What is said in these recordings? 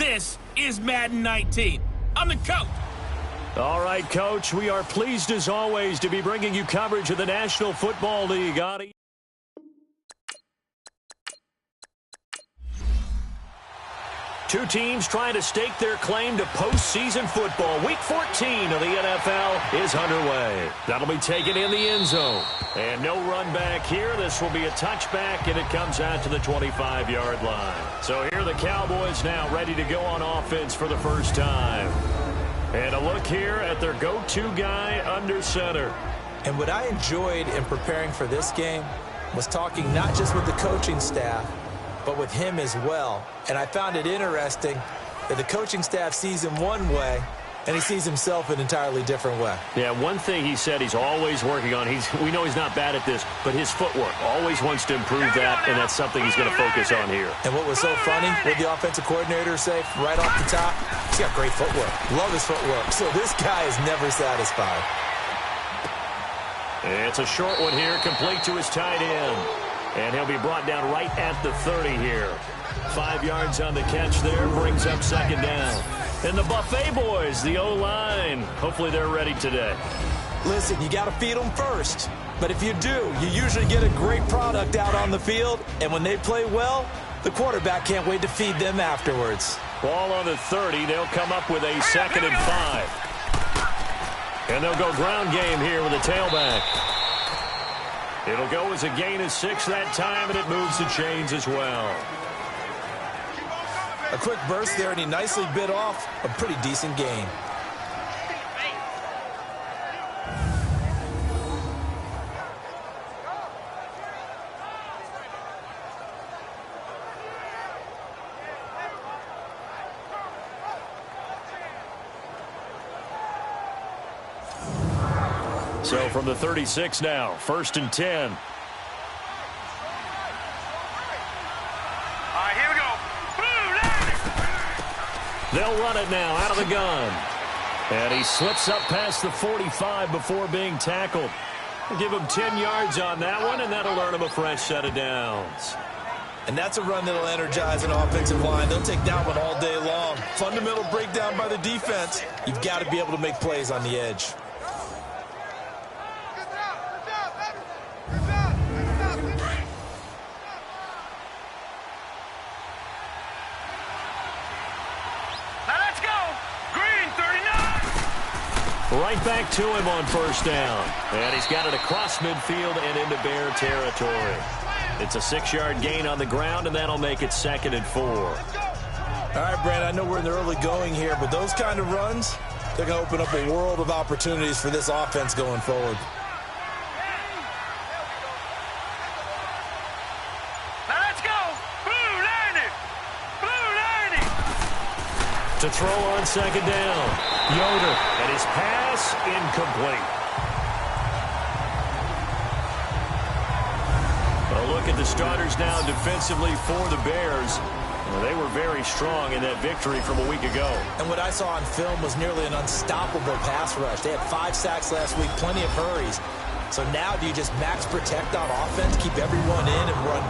This is Madden 19. I'm the coach. All right, Coach, we are pleased as always to be bringing you coverage of the National Football League. Two teams trying to stake their claim to postseason football. Week 14 of the NFL is underway. That'll be taken in the end zone. And no run back here. This will be a touchback, and it comes out to the 25-yard line. So here are the Cowboys now ready to go on offense for the first time. And a look here at their go-to guy under center. And what I enjoyed in preparing for this game was talking not just with the coaching staff, but with him as well. And I found it interesting that the coaching staff sees him one way, and he sees himself an entirely different way. Yeah, one thing he said he's always working on, we know he's not bad at this, but his footwork, always wants to improve that, and that's something he's going to focus on here. And what was so funny, what the offensive coordinator say right off the top, he's got great footwork. Love his footwork. So this guy is never satisfied. It's a short one here, complete to his tight end. And he'll be brought down right at the 30 here. 5 yards on the catch there, brings up second down. And the Buffet boys, the O-line, hopefully they're ready today. Listen, you got to feed them first. But if you do, you usually get a great product out on the field. And when they play well, the quarterback can't wait to feed them afterwards. Ball on the 30. They'll come up with a 2nd and 5. And they'll go ground game here with a tailback. It'll go as a gain of 6 that time, and it moves the chains as well. A quick burst there, and he nicely bit off a pretty decent gain. So from the 36 now, 1st and 10. All right, here we go. They'll run it now out of the gun. And he slips up past the 45 before being tackled. We'll give him 10 yards on that one, and that'll earn him a fresh set of downs. And that's a run that'll energize an offensive line. They'll take that one all day long. Fundamental breakdown by the defense. You've got to be able to make plays on the edge. Right back to him on 1st down. And he's got it across midfield and into Bear territory. It's a 6-yard gain on the ground, and that'll make it 2nd and 4. All right, Brand, I know we're in the early going here, but those kind of runs, they're going to open up a world of opportunities for this offense going forward. To throw on 2nd down. Yoder. And his pass incomplete. A look at the starters now defensively for the Bears. Well, they were very strong in that victory from a week ago. And what I saw on film was nearly an unstoppable pass rush. They had 5 sacks last week, plenty of hurries. So now do you just max protect on offense, keep everyone in and run,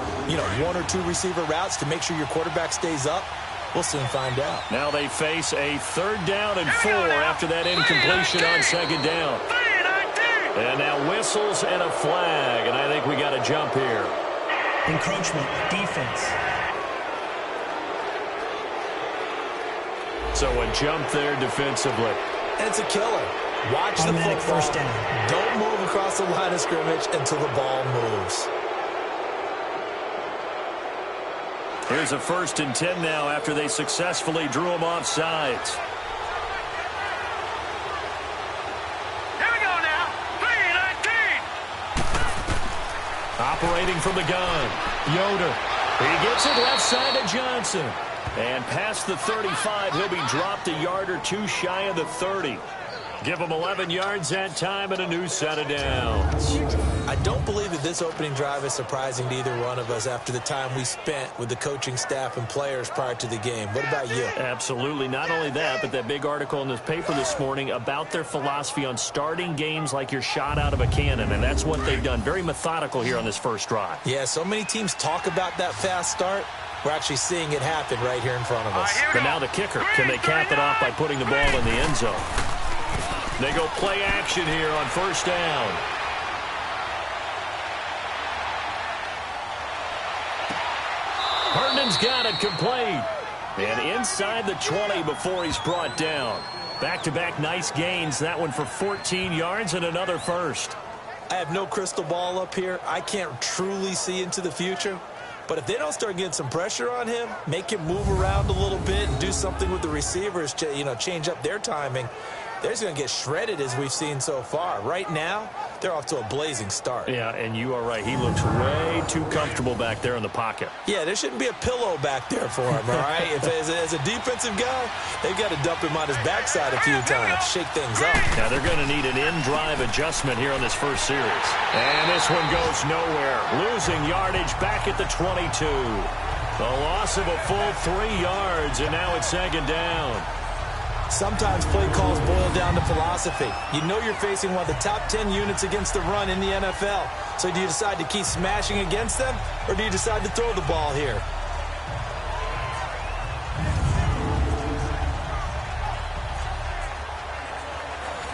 1 or 2 receiver routes to make sure your quarterback stays up? We'll soon find out. Now they face a 3rd down and 4 after that incompletion on 2nd down. And now whistles and a flag, and I think we got a jump here. Encroachment, defense. So a jump there defensively. And it's a killer. Watch the football. First down. Don't move across the line of scrimmage until the ball moves. Here's a 1st and 10 now after they successfully drew him off sides. Here we go now. 3-19. Operating from the gun. Yoder. He gets it left side to Johnson. And past the 35, he'll be dropped a yard or 2 shy of the 30. Give him 11 yards that time and a new set of downs. I don't believe that this opening drive is surprising to either one of us after the time we spent with the coaching staff and players prior to the game. What about you? Absolutely. Not only that, but that big article in the paper this morning about their philosophy on starting games like you're shot out of a cannon, and that's what they've done. Very methodical here on this first drive. Yeah, so many teams talk about that fast start. We're actually seeing it happen right here in front of us. But now the kicker. Can they cap it off by putting the ball in the end zone? They go play action here on first down. Herndon's got it complete. And inside the 20 before he's brought down. Back-to-back nice gains. That one for 14 yards and another first. I have no crystal ball up here. I can't truly see into the future. But if they don't start getting some pressure on him, make him move around a little bit and do something with the receivers, change up their timing, they're just going to get shredded as we've seen so far. Right now, they're off to a blazing start. Yeah, and you are right. He looks way too comfortable back there in the pocket. Yeah, there shouldn't be a pillow back there for him, all right? If as a defensive guy, they've got to dump him on his backside a few times, shake things up. Now they're going to need an in-drive adjustment here on this first series. And this one goes nowhere. Losing yardage back at the 22. The loss of a full 3 yards, and now it's second down. Sometimes play calls boil down to philosophy. You know you're facing one of the top 10 units against the run in the NFL. So do you decide to keep smashing against them, or do you decide to throw the ball here?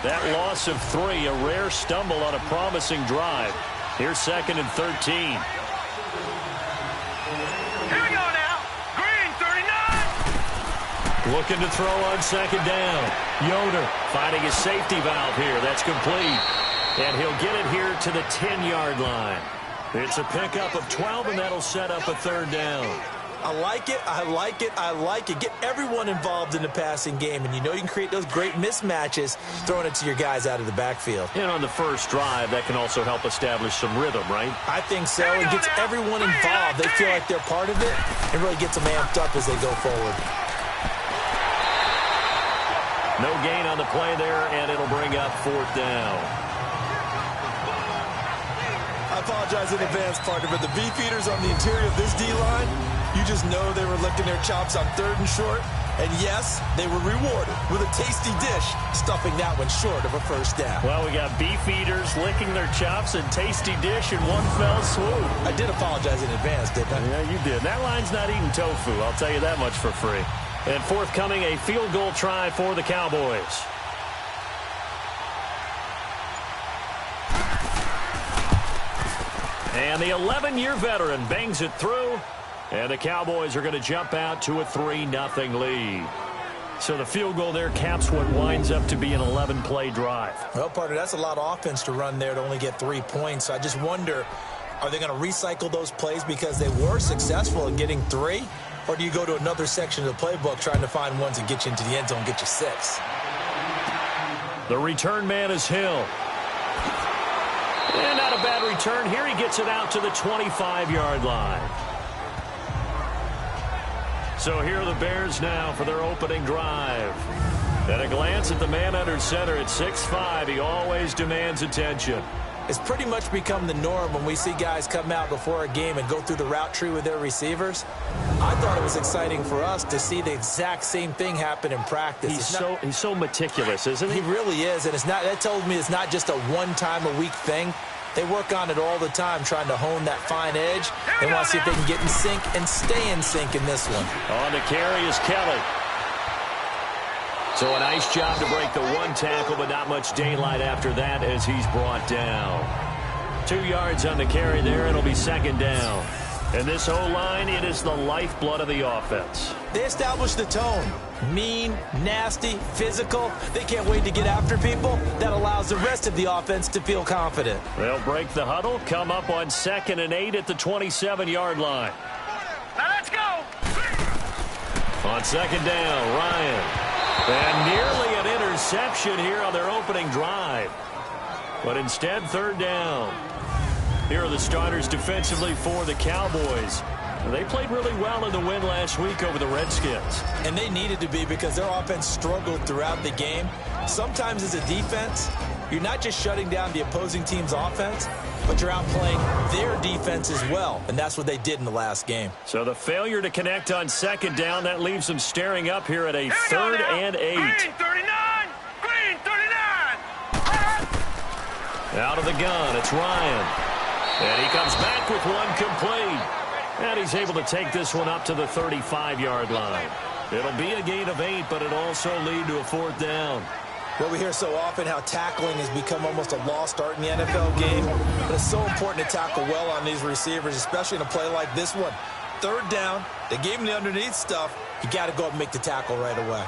That loss of 3, a rare stumble on a promising drive. Here's second and 13. Looking to throw on second down. Yoder finding his safety valve here. That's complete. And he'll get it here to the 10-yard line. It's a pickup of 12, and that'll set up a third down. I like it. I like it. I like it. Get everyone involved in the passing game, and you know you can create those great mismatches throwing it to your guys out of the backfield. And on the first drive, that can also help establish some rhythm, right? I think so. It gets everyone involved. They feel like they're part of it, and really gets them amped up as they go forward. No gain on the play there, and it'll bring up fourth down. I apologize in advance, partner, but the beefeaters on the interior of this D-line, you just know they were licking their chops on third and short. And yes, they were rewarded with a tasty dish, stuffing that one short of a first down. Well, we got beefeaters licking their chops and tasty dish in one fell swoop. I did apologize in advance, didn't I? Yeah, you did. That line's not eating tofu, I'll tell you that much for free. And forthcoming, a field goal try for the Cowboys. And the 11-year veteran bangs it through. And the Cowboys are going to jump out to a 3-0 lead. So the field goal there caps what winds up to be an 11-play drive. Well, partner, that's a lot of offense to run there to only get 3 points. So I just wonder, are they going to recycle those plays because they were successful in getting 3? Or do you go to another section of the playbook trying to find ones and get you into the end zone and get you 6? The return man is Hill. And not a bad return. Here he gets it out to the 25-yard line. So here are the Bears now for their opening drive. At a glance at the man under center at 6'5", he always demands attention. It's pretty much become the norm when we see guys come out before a game and go through the route tree with their receivers. I thought it was exciting for us to see the exact same thing happen in practice. He's so meticulous, isn't he? He really is, and that tells me it's not just a one-time-a-week thing. They work on it all the time, trying to hone that fine edge. They want to see if they can get in sync and stay in sync in this one. On the carry is Kelly. So a nice job to break the one tackle, but not much daylight after that as he's brought down. 2 yards on the carry there. It'll be second down. And this O-line, it is the lifeblood of the offense. They establish the tone. Mean, nasty, physical. They can't wait to get after people. That allows the rest of the offense to feel confident. They'll break the huddle, come up on 2nd and 8 at the 27-yard line. Now let's go. On second down, Ryan. And nearly an interception here on their opening drive. But instead, third down. Here are the starters defensively for the Cowboys. They played really well in the win last week over the Redskins. And they needed to be because their offense struggled throughout the game. Sometimes as a defense, you're not just shutting down the opposing team's offense, but you're outplaying their defense as well. And that's what they did in the last game. So the failure to connect on second down, that leaves them staring up here at a 3rd and 8. Green 39! Green 39! Out of the gun, it's Ryan. And he comes back with one complete. And he's able to take this one up to the 35-yard line. It'll be a gain of 8, but it'll also lead to a 4th down. Well, we hear so often how tackling has become almost a lost art in the NFL game. But it's so important to tackle well on these receivers, especially in a play like this one. 3rd down, they gave him the underneath stuff. You got to go up and make the tackle right away.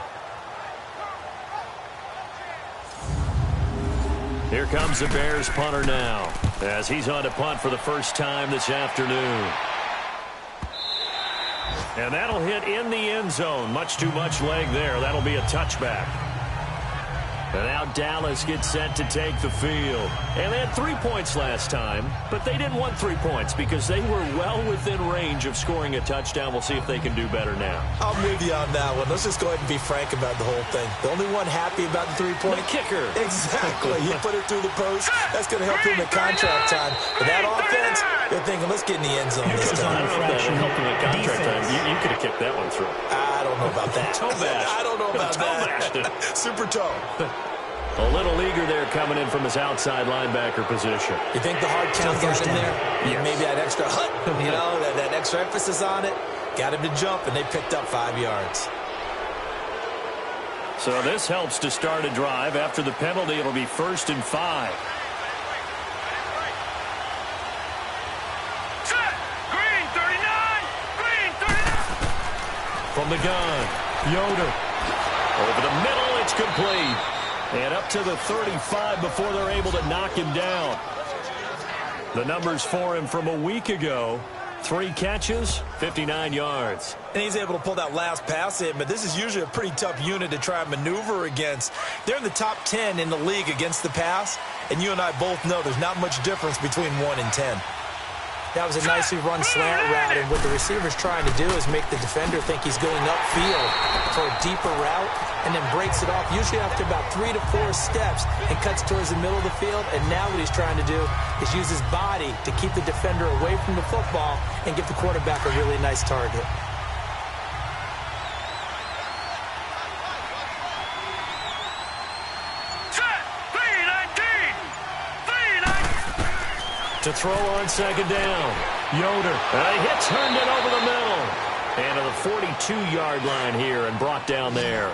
Here comes the Bears punter now, as he's on to punt for the first time this afternoon. And that'll hit in the end zone. Much too much leg there. That'll be a touchback. And now Dallas gets set to take the field. And they had 3 points last time, but they didn't want 3 points because they were well within range of scoring a touchdown. We'll see if they can do better now. I'm with you on that one. Let's just go ahead and be frank about the whole thing. The only one happy about the 3-point? The kicker. Exactly. He put it through the post. That's going to help him at contract time. But that offense, they're thinking, let's get in the end zone this time. I don't know if that would help him at contract time. You could have kicked that one through. I don't know about that. Toe bash. I don't know about that. Super toe. A little eager there coming in from his outside linebacker position. You think the hard count got him there? Yes. Maybe that extra hut, that extra emphasis on it. Got him to jump, and they picked up 5 yards. So this helps to start a drive. After the penalty, it'll be 1st and 5. Set. Green 39. Green 39. From the gun, Yoder. Over the middle, it's complete. And up to the 35 before they're able to knock him down. The numbers for him from a week ago. 3 catches, 59 yards. And he's able to pull that last pass in, but this is usually a pretty tough unit to try and maneuver against. They're in the top 10 in the league against the pass, and you and I both know there's not much difference between 1 and 10. That was a nicely run slant route, and what the receiver's trying to do is make the defender think he's going upfield for a deeper route, and then breaks it off, usually after about 3 to 4 steps, and cuts towards the middle of the field. And now what he's trying to do is use his body to keep the defender away from the football and give the quarterback a really nice target. To throw on 2nd down. Yoder. And he hits Herndon over the middle. And to the 42-yard line here and brought down there.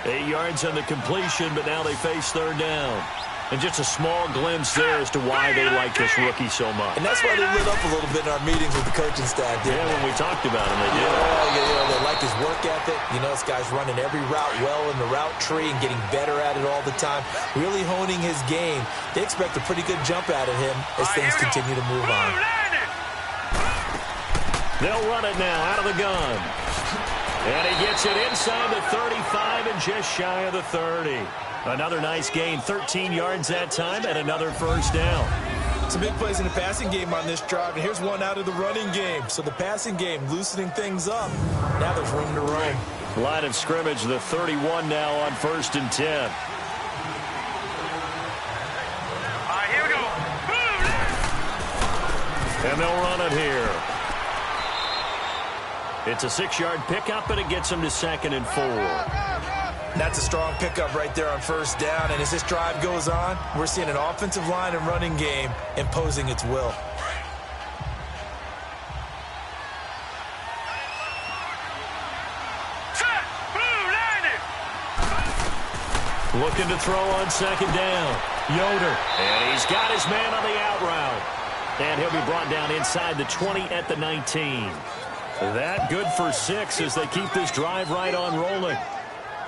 8 yards on the completion, but now they face 3rd down. And just a small glimpse there as to why they like this rookie so much. And that's why they lit up a little bit in our meetings with the coaching staff. Yeah, when we talked about him, they did. Yeah, they like his work ethic. This guy's running every route well in the route tree and getting better at it all the time. Really honing his game. They expect a pretty good jump out of him as things continue to move on. They'll run it now out of the gun. And he gets it inside the 35 and just shy of the 30. Another nice gain, 13 yards that time, and another 1st down. Some big plays in the passing game on this drive, and here's one out of the running game. So the passing game loosening things up. Now there's room to roam. Line of scrimmage, the 31 now on 1st and 10. All right, here we go. And they'll run it here. It's a 6-yard pickup, and it gets them to 2nd and 4. That's a strong pickup right there on 1st down. And as this drive goes on, we're seeing an offensive line and running game imposing its will. Set. Blue 90. Looking to throw on 2nd down. Yoder. And he's got his man on the out route. And he'll be brought down inside the 20 at the 19. That good for 6 as they keep this drive right on rolling.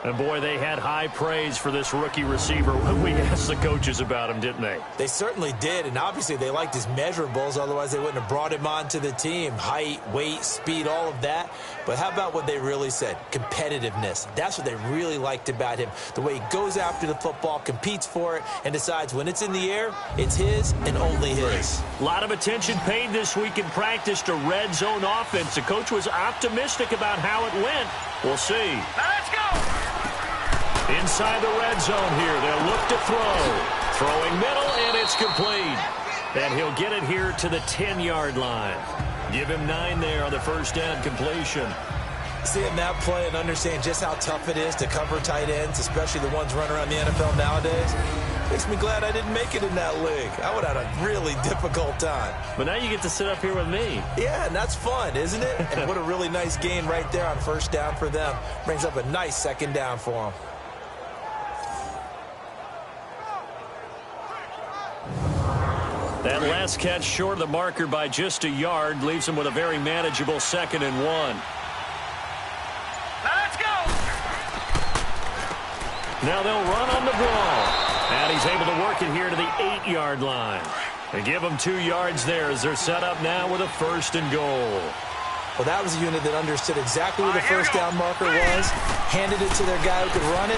And, boy, they had high praise for this rookie receiver when we asked the coaches about him, didn't they? They certainly did, and obviously they liked his measurables. Otherwise, they wouldn't have brought him onto the team. Height, weight, speed, all of that. But how about what they really said? Competitiveness. That's what they really liked about him. The way he goes after the football, competes for it, and decides when it's in the air, it's his and only his. A lot of attention paid this week in practice to red zone offense. The coach was optimistic about how it went. We'll see. Now let's go. Inside the red zone here, they'll look to throw. Throwing middle, and it's complete. And he'll get it here to the 10-yard line. Give him 9 there on the 1st down completion. Seeing that play and understand just how tough it is to cover tight ends, especially the ones running around the NFL nowadays, Makes me glad I didn't make it in that league. I would have had a really difficult time. But now you get to sit up here with me. Yeah, and that's fun, isn't it? And what a really nice gain right there on first down for them. Brings up a nice second down for them. That last catch short of the marker by just a yard leaves him with a very manageable 2nd and 1. Let's go. Now they'll run on the brawl. And he's able to work it here to the 8-yard line. They give him 2 yards there as they're set up now with a 1st and goal. Well, that was a unit that understood exactly where the first down marker was, handed it to their guy who could run it,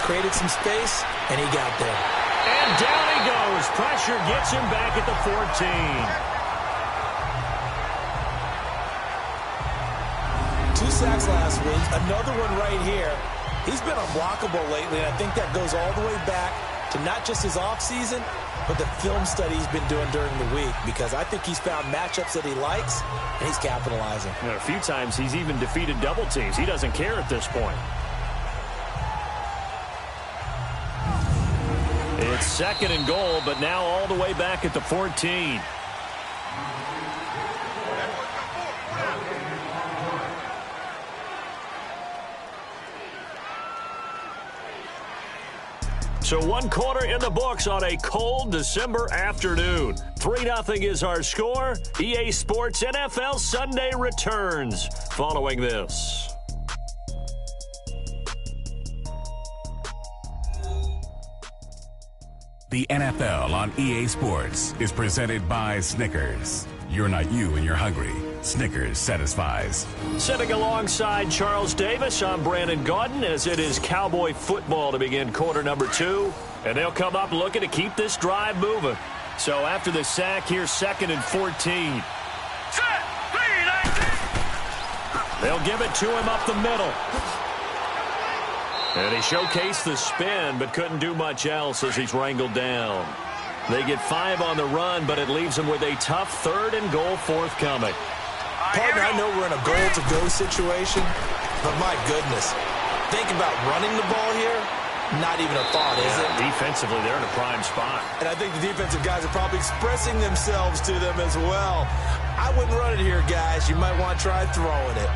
created some space, and he got there. And down he goes. Pressure gets him back at the 14. 2 sacks last week, another one right here. He's been unblockable lately, and I think that goes all the way back to not just his offseason, but the film study he's been doing during the week, because I think he's found matchups that he likes, and he's capitalizing. And a few times he's even defeated double teams. He doesn't care at this point. It's 2nd and goal, but now all the way back at the 14. So 1 quarter in the books on a cold December afternoon. 3-0 is our score. EA Sports NFL Sunday returns following this. The NFL on EA Sports is presented by Snickers. You're not you when you're hungry. Snickers satisfies. Sitting alongside Charles Davis, I'm Brandon Gaudin, as it is Cowboy football to begin quarter number 2. And they'll come up looking to keep this drive moving. So after the sack, here's 2nd and 14. Set. 3-19. They'll give it to him up the middle. And he showcased the spin, but couldn't do much else as he's wrangled down. They get 5 on the run, but it leaves them with a tough 3rd and goal forthcoming. Partner, I know we're in a goal-to-go situation, but my goodness, think about running the ball here, not even a thought, is it? Defensively, they're in a prime spot. And I think the defensive guys are probably expressing themselves to them as well. I wouldn't run it here, guys. You might want to try throwing it.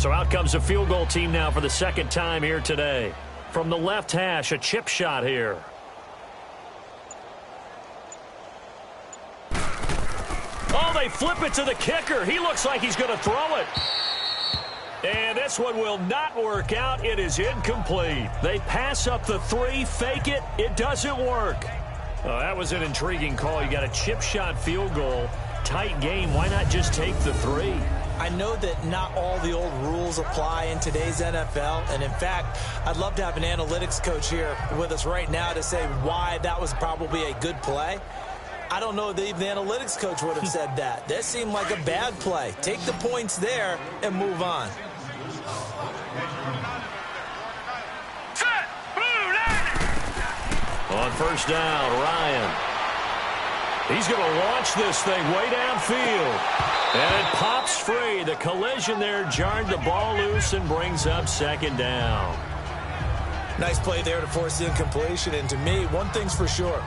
So out comes the field goal team now for the 2nd time here today. From the left hash, a chip shot here. Oh, they flip it to the kicker. He looks like he's going to throw it. And this one will not work out. It is incomplete. They pass up the 3, fake it. It doesn't work. Oh, that was an intriguing call. You got a chip shot field goal. Tight game. Why not just take the 3? I know that not all the old rules apply in today's NFL, and in fact, I'd love to have an analytics coach here with us right now to say why that was probably a good play. I don't know that even the analytics coach would have said that. That seemed like a bad play. Take the points there and move on. Set. Blue 90. On first down, Ryan. He's going to launch this thing way downfield. And it pops free. The collision there jarred the ball loose and brings up 2nd down. Nice play there to force the incompletion. And to me, one thing's for sure.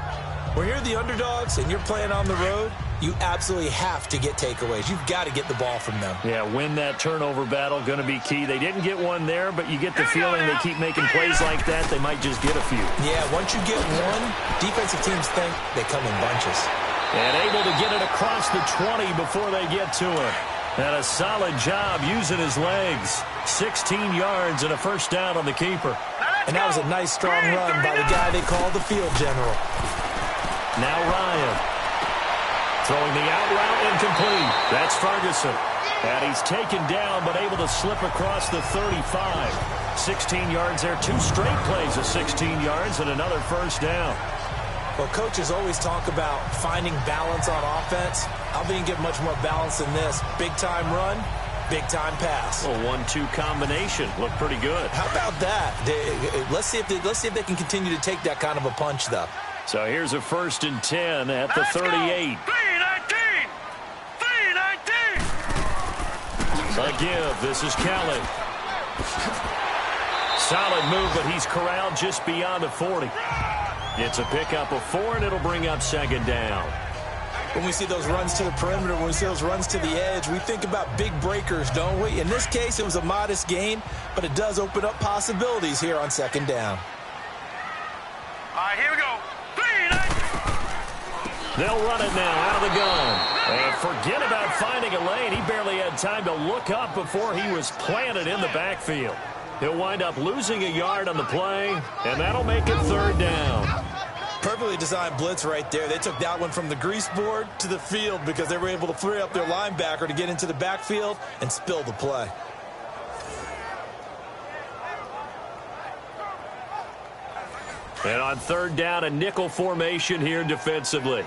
When you're the underdogs and you're playing on the road, you absolutely have to get takeaways. You've got to get the ball from them. Yeah, win that turnover battle, going to be key. They didn't get one there, but you get the feeling they keep making plays like that, they might just get a few. Yeah, once you get one, defensive teams think they come in bunches. And able to get it across the 20 before they get to him. And a solid job using his legs. 16 yards and a first down on the keeper. And that was a nice, strong run by the guy they call the field general. Now Ryan. Throwing the out route incomplete. That's Ferguson. And he's taken down but able to slip across the 35. 16 yards there. 2 straight plays of 16 yards and another first down. Well, coaches always talk about finding balance on offense. I think you get much more balance than this. Big-time run, big-time pass. A 1-2 combination. Looked pretty good. How about that? Let's see if they can continue to take that kind of a punch, though. So here's a 1st and 10 at the 38. 3-19. 3-19. A give. This is Kelly. Solid move, but he's corralled just beyond the 40. It's a pickup of 4, and it'll bring up second down. When we see those runs to the perimeter, when we see those runs to the edge, we think about big breakers, don't we? In this case, it was a modest gain, but it does open up possibilities here on second down. All right, here we go. 3, 9. They'll run it now out of the gun. And forget about finding a lane. He barely had time to look up before he was planted in the backfield. He'll wind up losing a yard on the play, and that'll make it third down. Perfectly designed blitz right there. They took that one from the grease board to the field because they were able to free up their linebacker to get into the backfield and spill the play. And on third down, a nickel formation here defensively.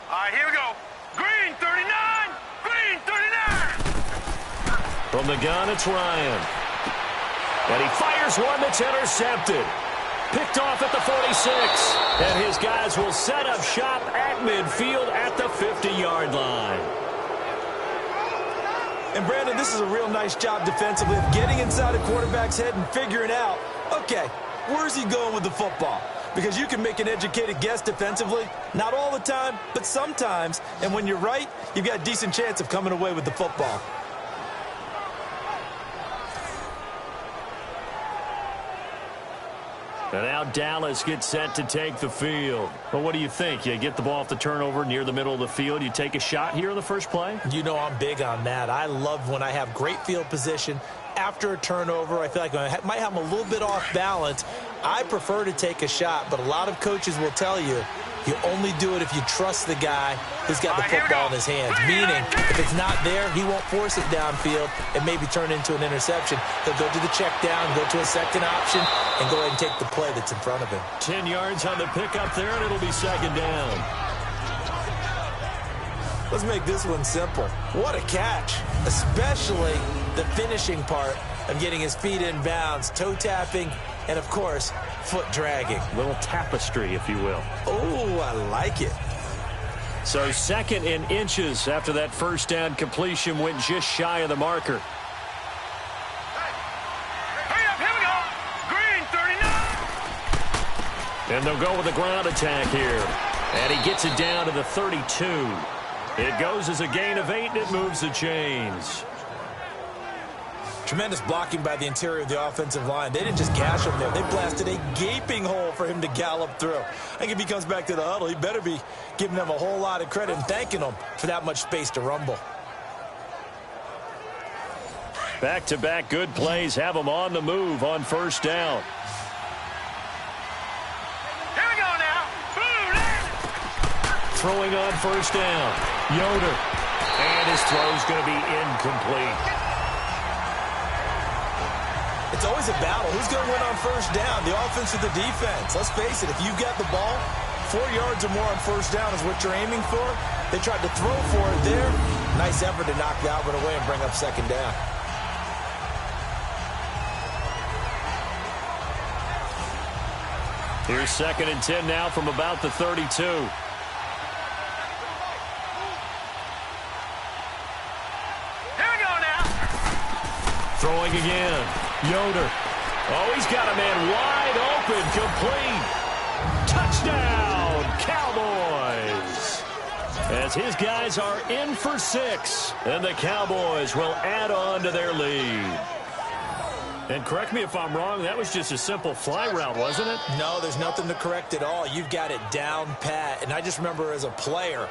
All right, here we go. Green 39. Green 39. From the gun, it's Ryan. And he fires one that's intercepted. Picked off at the 46. And his guys will set up shop at midfield at the 50-yard line. And, Brandon, this is a real nice job defensively of getting inside a quarterback's head and figuring out, okay, where's he going with the football? Because you can make an educated guess defensively. Not all the time, but sometimes. And when you're right, you've got a decent chance of coming away with the football. And now Dallas gets set to take the field. Well, what do you think? You get the ball off the turnover near the middle of the field. You take a shot here in the first play? You know I'm big on that. I love when I have great field position. After a turnover, I feel like I might have them a little bit off balance. I prefer to take a shot, but a lot of coaches will tell you, you only do it if you trust the guy who's got the football in his hands. Meaning, if it's not there, he won't force it downfield and maybe turn into an interception. He'll go to the check down, go to a second option, and go ahead and take the play that's in front of him. 10 yards on the pickup there, and it'll be second down. Let's make this one simple. What a catch, especially the finishing part of getting his feet in bounds, toe tapping, and, of course, foot dragging. Little tapestry, if you will. Oh, I like it. So second in inches after that first down completion went just shy of the marker. Hurry up, here we go. Green 39. And they'll go with a ground attack here. And he gets it down to the 32. It goes as a gain of 8, and it moves the chains. Tremendous blocking by the interior of the offensive line. They didn't just gash him there. They blasted a gaping hole for him to gallop through. I think if he comes back to the huddle, he better be giving them a whole lot of credit and thanking them for that much space to rumble. Back-to-back good plays have them on the move on first down. Here we go now. Boom. Throwing on first down. Yoder. And his throw's going to be incomplete. It's always a battle. Who's going to win on first down, the offense or the defense? Let's face it, if you've got the ball, 4 yards or more on first down is what you're aiming for. They tried to throw for it there. Nice effort to knock that one away and bring up second down. Here's second and 10 now from about the 32. Throwing again. Yoder. Oh, he's got a man wide open. Complete. Touchdown, Cowboys. As his guys are in for 6. And the Cowboys will add on to their lead. And correct me if I'm wrong, that was just a simple fly route, wasn't it? No, there's nothing to correct at all. You've got it down pat. And I just remember as a player,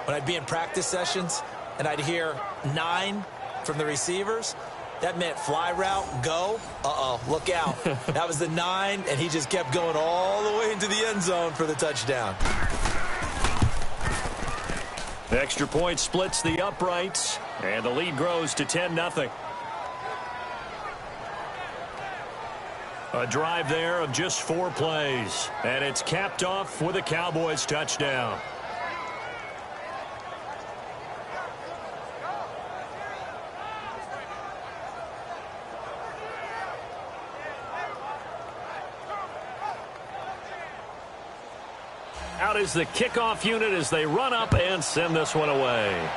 when I'd be in practice sessions and I'd hear 9 from the receivers, that meant fly route, go. Uh-oh, look out. That was the 9, and he just kept going all the way into the end zone for the touchdown. The extra point splits the uprights, and the lead grows to 10-0. A drive there of just 4 plays, and it's capped off with a Cowboys touchdown. Out is the kickoff unit as they run up and send this one away.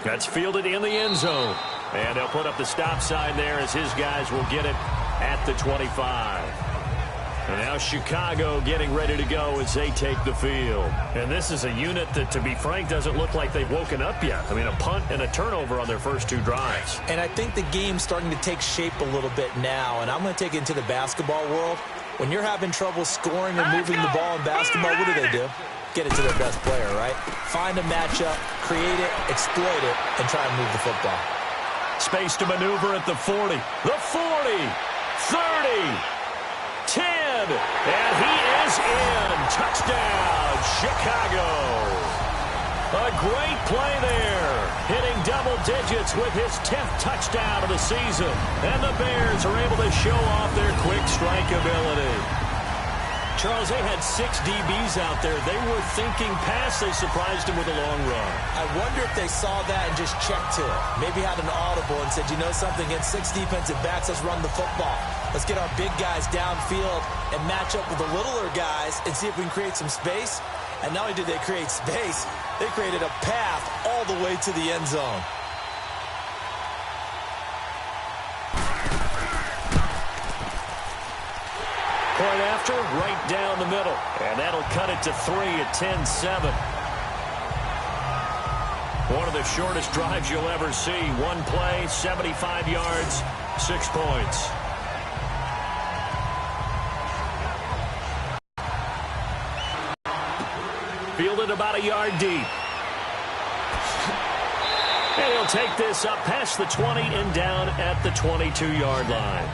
That's fielded in the end zone. And they'll put up the stop sign there as his guys will get it at the 25. And now Chicago getting ready to go as they take the field. And this is a unit that, to be frank, doesn't look like they've woken up yet. I mean, a punt and a turnover on their first 2 drives. And I think the game's starting to take shape a little bit now. And I'm going to take it into the basketball world. When you're having trouble scoring and moving the ball in basketball, what do? Get it to their best player, right? Find a matchup, create it, exploit it, and try and move the football. Space to maneuver at the 40. The 40, 30, 10, and he is in. Touchdown, Chicago. A great play there, hitting double digits with his 10th touchdown of the season. And the Bears are able to show off their quick strike ability. Charles, they had 6 DBs out there. They were thinking pass. They surprised him with a long run. I wonder if they saw that and just checked to it. Maybe had an audible and said, you know something, against 6 defensive backs, let's run the football. Let's get our big guys downfield and match up with the littler guys and see if we can create some space. And not only did they create space, they created a path all the way to the end zone. Point after, right down the middle. And that'll cut it to 3 at 10-7. One of the shortest drives you'll ever see. One play, 75 yards, 6 points. Fielded about a yard deep. And he'll take this up past the 20 and down at the 22-yard line.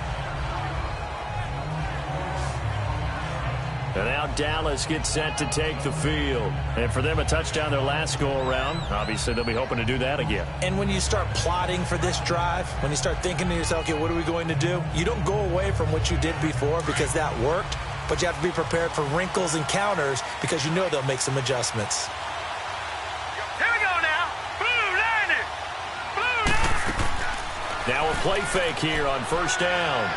And now Dallas gets set to take the field. And for them, a touchdown their last go-around. Obviously, they'll be hoping to do that again. And when you start plotting for this drive, when you start thinking to yourself, okay, what are we going to do? You don't go away from what you did before because that worked. But you have to be prepared for wrinkles and counters because you know they'll make some adjustments. Here we go now. Blue landed. Blue landed. Now a play fake here on first down.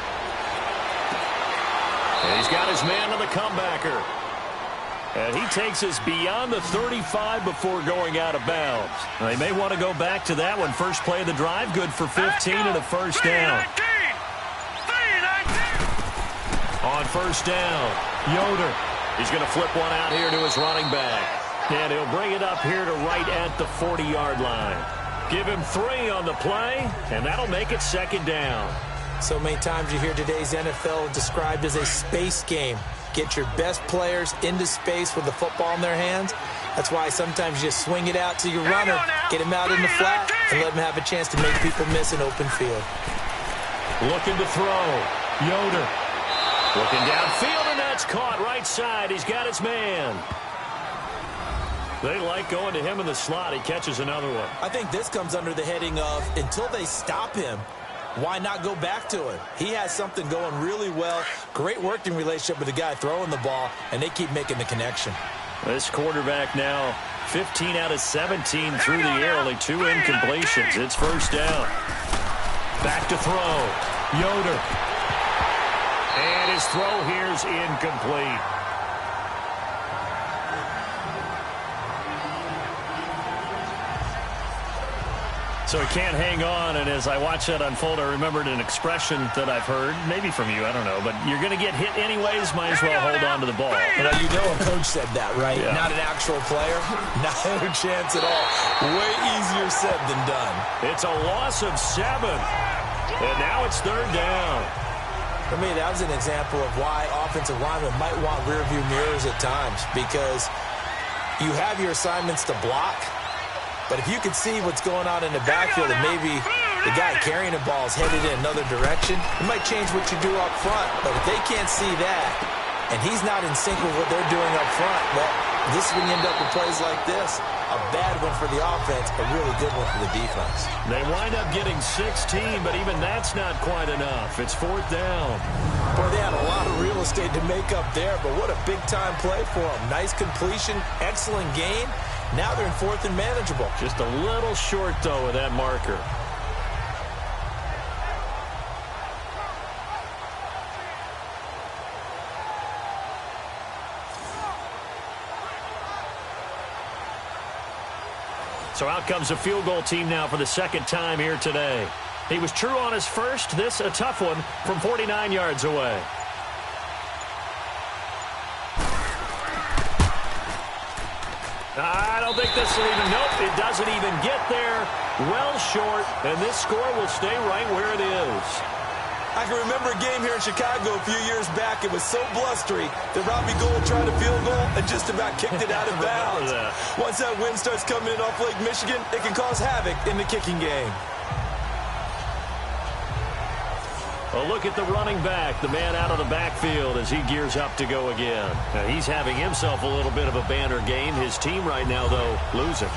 And he's got his man on the comebacker. And he takes us beyond the 35 before going out of bounds. Now, they may want to go back to that one. First play of the drive, good for 15 and a first down. 3-19. On first down, Yoder. He's going to flip one out here to his running back. And he'll bring it up here to right at the 40-yard line. Give him 3 on the play, and that'll make it second down. So many times you hear today's NFL described as a space game. Get your best players into space with the football in their hands. That's why sometimes you just swing it out to your runner, get him out in the flat, and let him have a chance to make people miss an open field. Looking to throw. Yoder. Looking downfield, and that's caught right side. He's got his man. They like going to him in the slot. He catches another one. I think this comes under the heading of until they stop him, why not go back to him? He has something going really well. Great working relationship with the guy throwing the ball, and they keep making the connection. This quarterback now 15 out of 17 through the air, only 2 incompletions. It's first down. Back to throw. Yoder. And his throw here's incomplete. So he can't hang on, and as I watch that unfold, I remembered an expression that I've heard, maybe from you, I don't know, but you're going to get hit anyways, might as well hold on to the ball. Well, you know a coach said that, right? Yeah. Not an actual player. Not a chance at all. Way easier said than done. It's a loss of 7, and now it's third down. For me, that was an example of why offensive linemen might want rearview mirrors at times, because you have your assignments to block, but if you can see what's going on in the backfield and maybe the guy carrying the ball is headed in another direction, it might change what you do up front. But if they can't see that and he's not in sync with what they're doing up front, well, this is when you end up with plays like this. A bad one for the offense, a really good one for the defense. They wind up getting 16, but even that's not quite enough. It's fourth down. Boy, they had a lot of real estate to make up there, but what a big-time play for them. Nice completion, excellent gain. Now they're in fourth and manageable. Just a little short, though, of that marker. So out comes a field goal team now for the second time here today. He was true on his first. This a tough one from 49 yards away. I don't think this will even, nope, it doesn't even get there. Well short, and this score will stay right where it is. I can remember a game here in Chicago a few years back. It was so blustery that Robbie Gould tried a field goal and just about kicked it out of bounds. Once that wind starts coming in off Lake Michigan, it can cause havoc in the kicking game. A look at the running back, the man out of the backfield as he gears up to go again. Now, he's having himself a little bit of a banner game. His team right now, though, losing.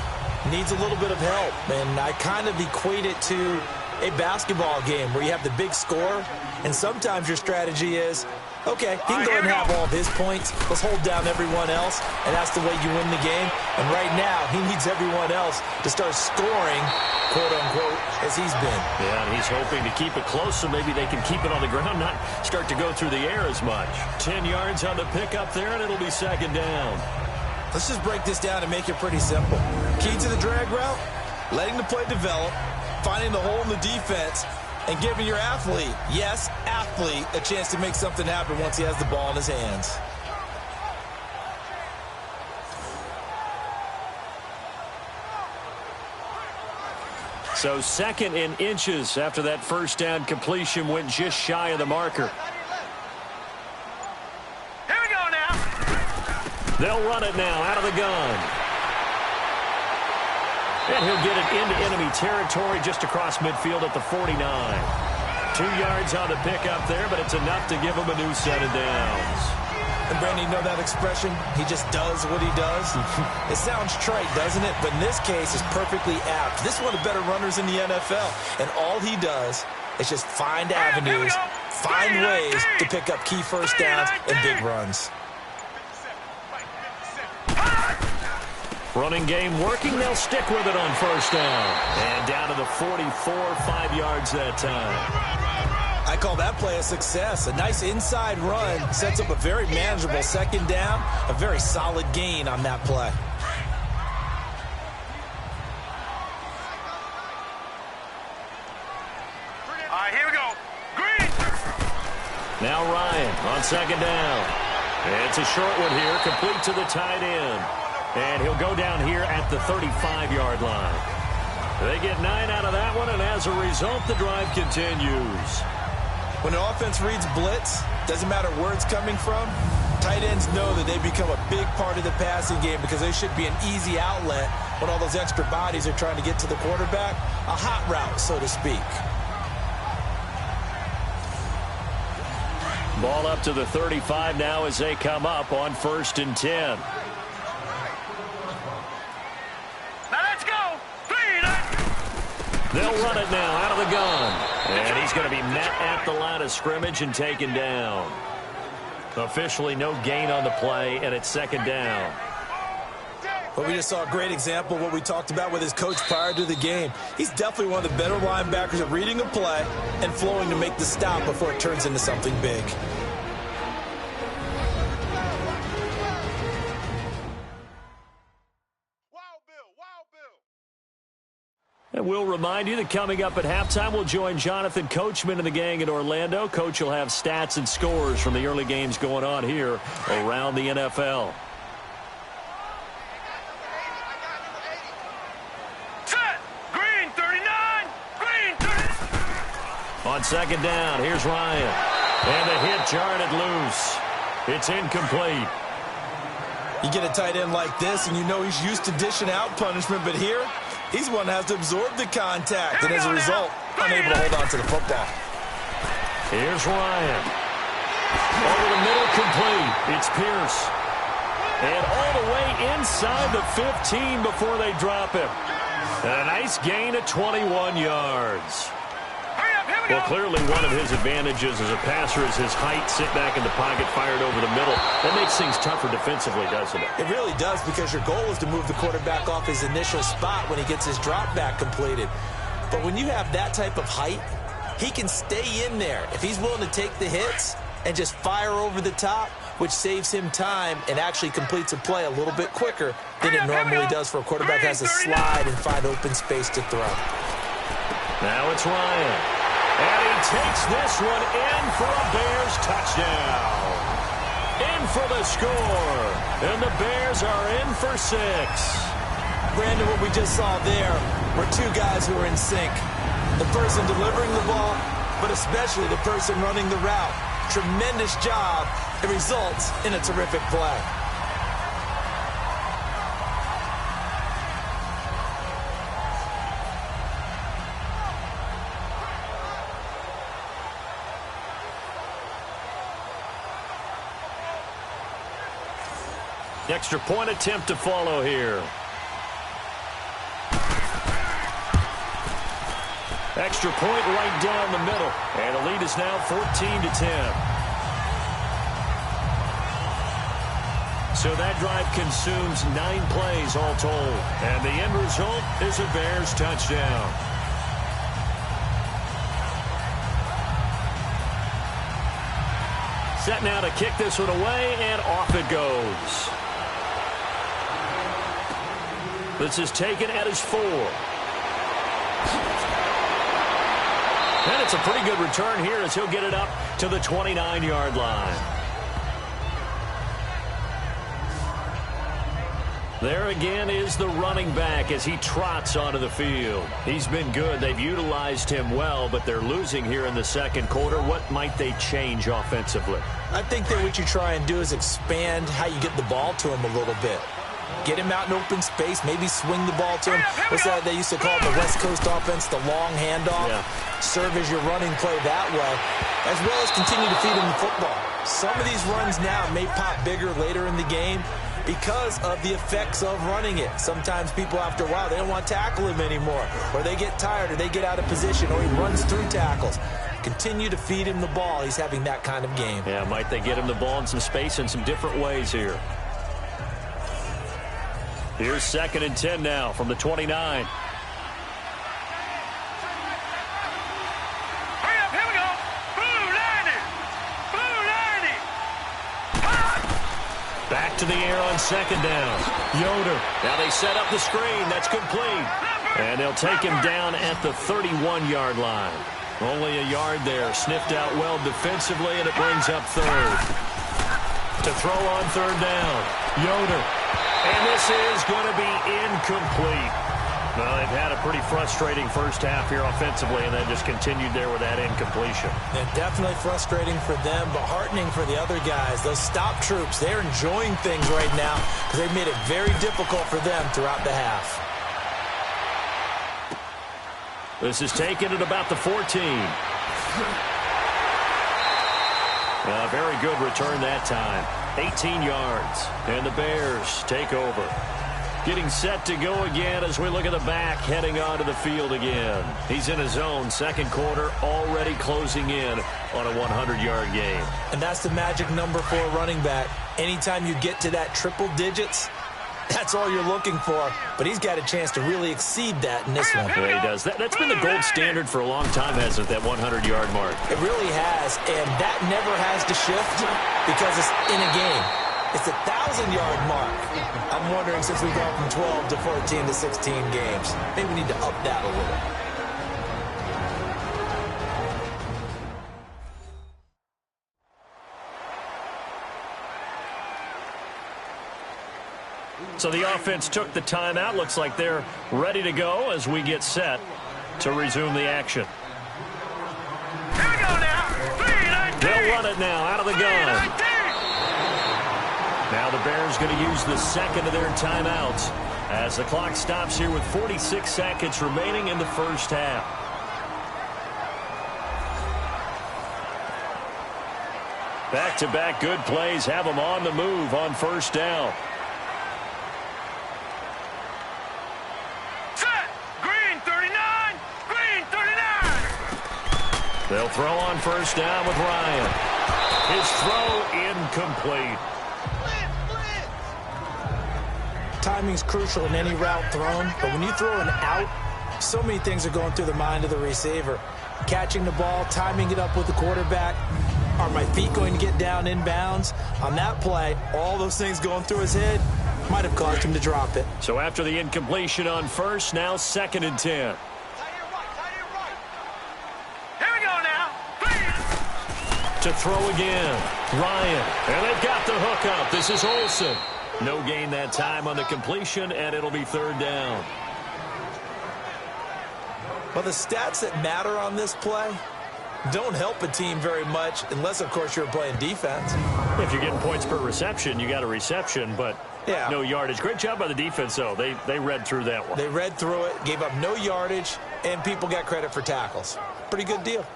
Needs a little bit of help, and I kind of equate it to a basketball game where you have the big score, and sometimes your strategy is, okay, he can go ahead and have all of his points. Let's hold down everyone else, and that's the way you win the game. And right now, he needs everyone else to start scoring, quote-unquote, as he's been. Yeah, and he's hoping to keep it close so maybe they can keep it on the ground, not start to go through the air as much. 10 yards on the pickup there, and it'll be second down. Let's just break this down and make it pretty simple. Key to the drag route, letting the play develop, finding the hole in the defense, and giving your athlete, yes, athlete, a chance to make something happen once he has the ball in his hands. So second in inches after that first down completion went just shy of the marker. Here we go now. They'll run it now out of the gun. And he'll get it into enemy territory just across midfield at the 49. 2 yards on the pickup there, but it's enough to give him a new set of downs. And Brandon, you know that expression? He just does what he does. It sounds trite, doesn't it? But in this case, it's perfectly apt. This is one of the better runners in the NFL. And all he does is just find avenues, find ways to pick up key first downs and big runs. Running game working. They'll stick with it on first down. And down to the 44, 5 yards that time. I call that play a success. A nice inside run sets up a very manageable second down. A very solid gain on that play. All right, here we go. Green. Now Ryan on second down. It's a short one here, complete to the tight end. And he'll go down here at the 35-yard line. They get 9 out of that one, and as a result, the drive continues. When an offense reads blitz, doesn't matter where it's coming from, tight ends know that they become a big part of the passing game because they should be an easy outlet when all those extra bodies are trying to get to the quarterback. A hot route, so to speak. Ball up to the 35 now as they come up on 1st and 10. They'll run it now out of the gun. And he's going to be met at the line of scrimmage and taken down. Officially no gain on the play, and it's second down. But we just saw a great example of what we talked about with his coach prior to the game. He's definitely one of the better linebackers at reading a play and flowing to make the stop before it turns into something big. And we'll remind you that coming up at halftime, we'll join Jonathan Coachman and the gang in Orlando. Coach will have stats and scores from the early games going on here around the NFL. Set. Green 39. Green 39. On second down, here's Ryan. And the hit jarred it loose. It's incomplete. You get a tight end like this, and you know he's used to dishing out punishment, but here, he's one that has to absorb the contact, and as a result, unable to hold on to the football. Here's Ryan. Over the middle, complete. It's Pierce. And all the way inside the 15 before they drop him. And a nice gain of 21 yards. Well, clearly one of his advantages as a passer is his height. Sit back in the pocket, fired over the middle. That makes things tougher defensively, doesn't it? It really does, because your goal is to move the quarterback off his initial spot when he gets his drop back completed. But when you have that type of height, he can stay in there. If he's willing to take the hits and just fire over the top, which saves him time and actually completes a play a little bit quicker than it normally does for a quarterback that has to slide and find open space to throw. Now it's Ryan. And he takes this one in for a Bears touchdown. In for the score. And the Bears are in for 6. Brandon, what we just saw there were two guys who are in sync. The person delivering the ball, but especially the person running the route. Tremendous job. It results in a terrific play. Extra point attempt to follow here. Extra point right down the middle. And the lead is now 14-10. So that drive consumes 9 plays all told. And the end result is a Bears touchdown. Set now to kick this one away, and off it goes. This is taken at his 4. And it's a pretty good return here as he'll get it up to the 29-yard line. There again is the running back as he trots onto the field. He's been good. They've utilized him well, but they're losing here in the second quarter. What might they change offensively? I think that what you try and do is expand how you get the ball to him a little bit. Get him out in open space, maybe swing the ball to him. What's that they used to call the West Coast offense, the long handoff? Yeah. Serve as your running play that way, as well as continue to feed him the football. Some of these runs now may pop bigger later in the game because of the effects of running it. Sometimes people, after a while, they don't want to tackle him anymore, or they get tired, or they get out of position, or he runs through tackles. Continue to feed him the ball. He's having that kind of game. Yeah, might they get him the ball in some space in some different ways here. Here's 2nd and 10 now from the 29. Hurry up, here we go. Blue 90. Blue 90. Back to the air on 2nd down. Yoder. Now they set up the screen. That's complete. And they'll take him down at the 31-yard line. Only a yard there. Sniffed out well defensively, and it brings up 3rd. To throw on 3rd down. Yoder. And this is going to be incomplete. Well, they've had a pretty frustrating first half here offensively, and then just continued there with that incompletion. And definitely frustrating for them, but heartening for the other guys. Those stop troops, they're enjoying things right now because they've made it very difficult for them throughout the half. This is taken at about the 14. A very good return that time. 18 yards. And the Bears take over. Getting set to go again as we look at the back heading onto the field again. He's in his own second quarter, already closing in on a 100-yard game. And that's the magic number for a running back. Anytime you get to that triple digits, that's all you're looking for. But he's got a chance to really exceed that in this one. Yeah, he does. That's been the gold standard for a long time, hasn't it, that 100-yard mark? It really has, and that never has to shift because it's in a game. It's a 1,000-yard mark. I'm wondering, since we've gone from 12 to 14 to 16 games, maybe we need to up that a little. So the offense took the timeout. Looks like they're ready to go as we get set to resume the action. Here we go now. 3-19. They'll run it now out of the gun. 3-19. Now the Bears going to use the second of their timeouts as the clock stops here with 46 seconds remaining in the first half. Back-to-back good plays have them on the move on first down. They'll throw on first down with Ryan. His throw incomplete. Timing's crucial in any route thrown, but when you throw an out, so many things are going through the mind of the receiver. Catching the ball, timing it up with the quarterback. Are my feet going to get down inbounds? On that play, all those things going through his head might have caused him to drop it. So after the incompletion on first, now 2nd and 10. To throw again, Ryan, and they've got the hook up. This is Olsen. No gain that time on the completion, and it'll be 3rd down. Well, the stats that matter on this play don't help a team very much unless, of course, you're playing defense. If you're getting points per reception, you got a reception, but no yardage. Great job by the defense, though. They read through that one. They read through it, gave up no yardage, and people got credit for tackles. Pretty good deal.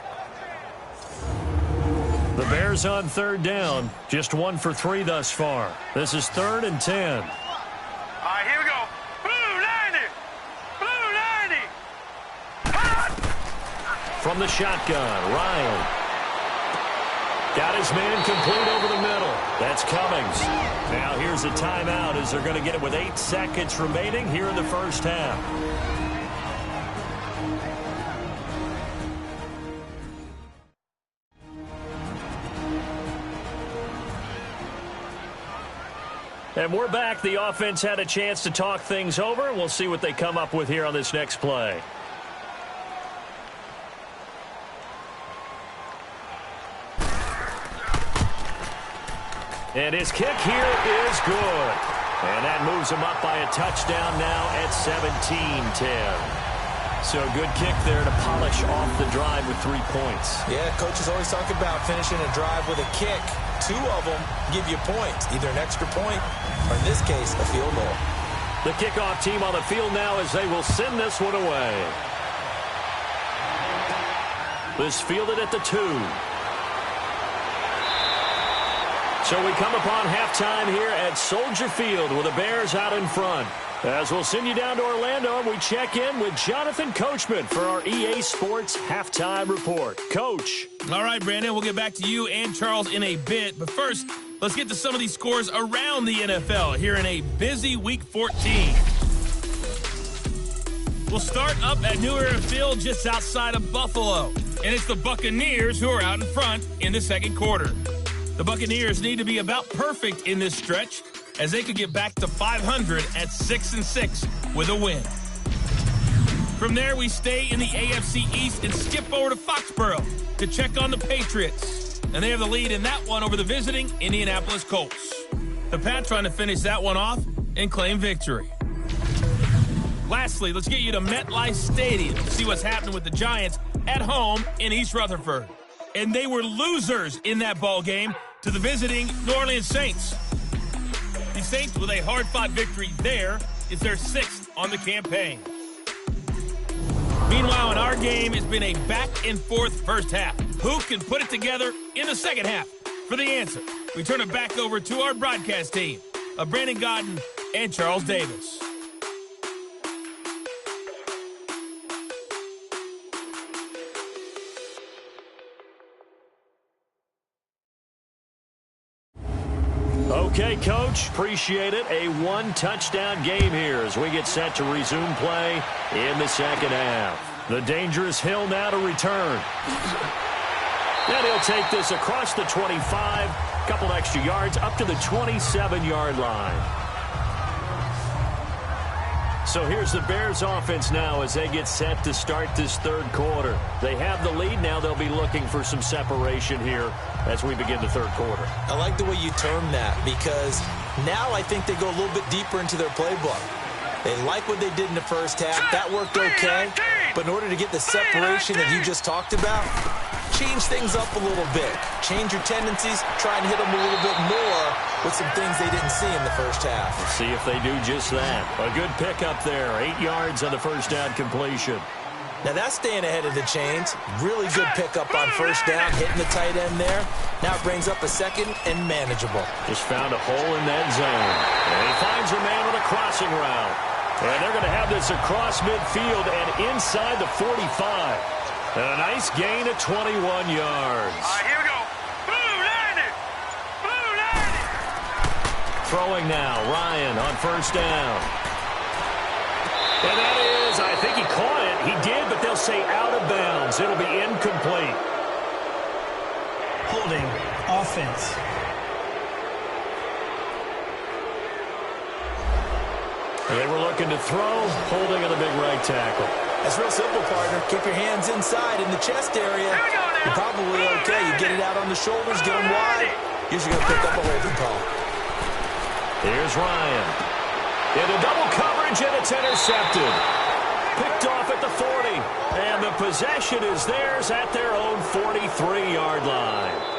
The Bears on 3rd down, just 1 for 3 thus far. This is 3rd and 10. All right, here we go. Blue 90. Blue 90. Hot. From the shotgun, Ryan. Got his man complete over the middle. That's Cummings. Now here's a timeout as they're going to get it with 8 seconds remaining here in the first half. And we're back. The offense had a chance to talk things over, and we'll see what they come up with here on this next play. And his kick here is good. And that moves him up by a touchdown now at 17-10. So good kick there to polish off the drive with 3 points. Yeah, coaches always talk about finishing a drive with a kick. 2 of them give you points, either an extra point or, in this case, a field goal. The kickoff team on the field now as they will send this one away. This fielded at the 2. So we come upon halftime here at Soldier Field with the Bears out in front. As we'll send you down to Orlando, we check in with Jonathan Coachman for our EA Sports Halftime Report. Coach. All right, Brandon, we'll get back to you and Charles in a bit. But first, let's get to some of these scores around the NFL here in a busy Week 14. We'll start up at New Era Field just outside of Buffalo. And it's the Buccaneers who are out in front in the second quarter. The Buccaneers need to be about perfect in this stretch, as they could get back to 500 at 6-6 with a win. From there, we stay in the AFC East and skip over to Foxborough to check on the Patriots. And they have the lead in that one over the visiting Indianapolis Colts. The Pats trying to finish that one off and claim victory. Lastly, let's get you to MetLife Stadium to see what's happening with the Giants at home in East Rutherford. And they were losers in that ball game to the visiting New Orleans Saints. The Saints, with a hard-fought victory there, is their 6th on the campaign. Meanwhile, in our game, it's been a back-and-forth first half. Who can put it together in the second half? For the answer, we turn it back over to our broadcast team of Brandon Godden and Charles Davis. Okay, Coach, appreciate it. A 1-touchdown game here as we get set to resume play in the second half. The dangerous Hill now to return. And he'll take this across the 25, couple extra yards up to the 27-yard line. So here's the Bears offense now as they get set to start this third quarter. They have the lead. Now they'll be looking for some separation here as we begin the third quarter. I like the way you term that, because now I think they go a little bit deeper into their playbook. They like what they did in the first half. That worked okay. But in order to get the separation that you just talked about, change things up a little bit. Change your tendencies. Try and hit them a little bit more with some things they didn't see in the first half. Let's see if they do just that. A good pickup there. 8 yards on the first down completion. Now that's staying ahead of the chains. Really good pickup on first down, hitting the tight end there. Now it brings up a second and manageable. Just found a hole in that zone. And he finds a man with a crossing route. And they're going to have this across midfield and inside the 45. And a nice gain of 21 yards. All right, here we go. Blue 90. Blue 90. Throwing now, Ryan on first down. And that is, I think he caught it. He did, but they'll say out of bounds. It'll be incomplete. Holding defense. They were looking to throw, holding on the big right tackle. That's real simple, partner. Keep your hands inside in the chest area. You're probably okay. You get it out on the shoulders, get them wide. Usually going to pick up a holding call. Here's Ryan. Into double coverage, and it's intercepted. Picked off at the 40. And the possession is theirs at their own 43-yard line.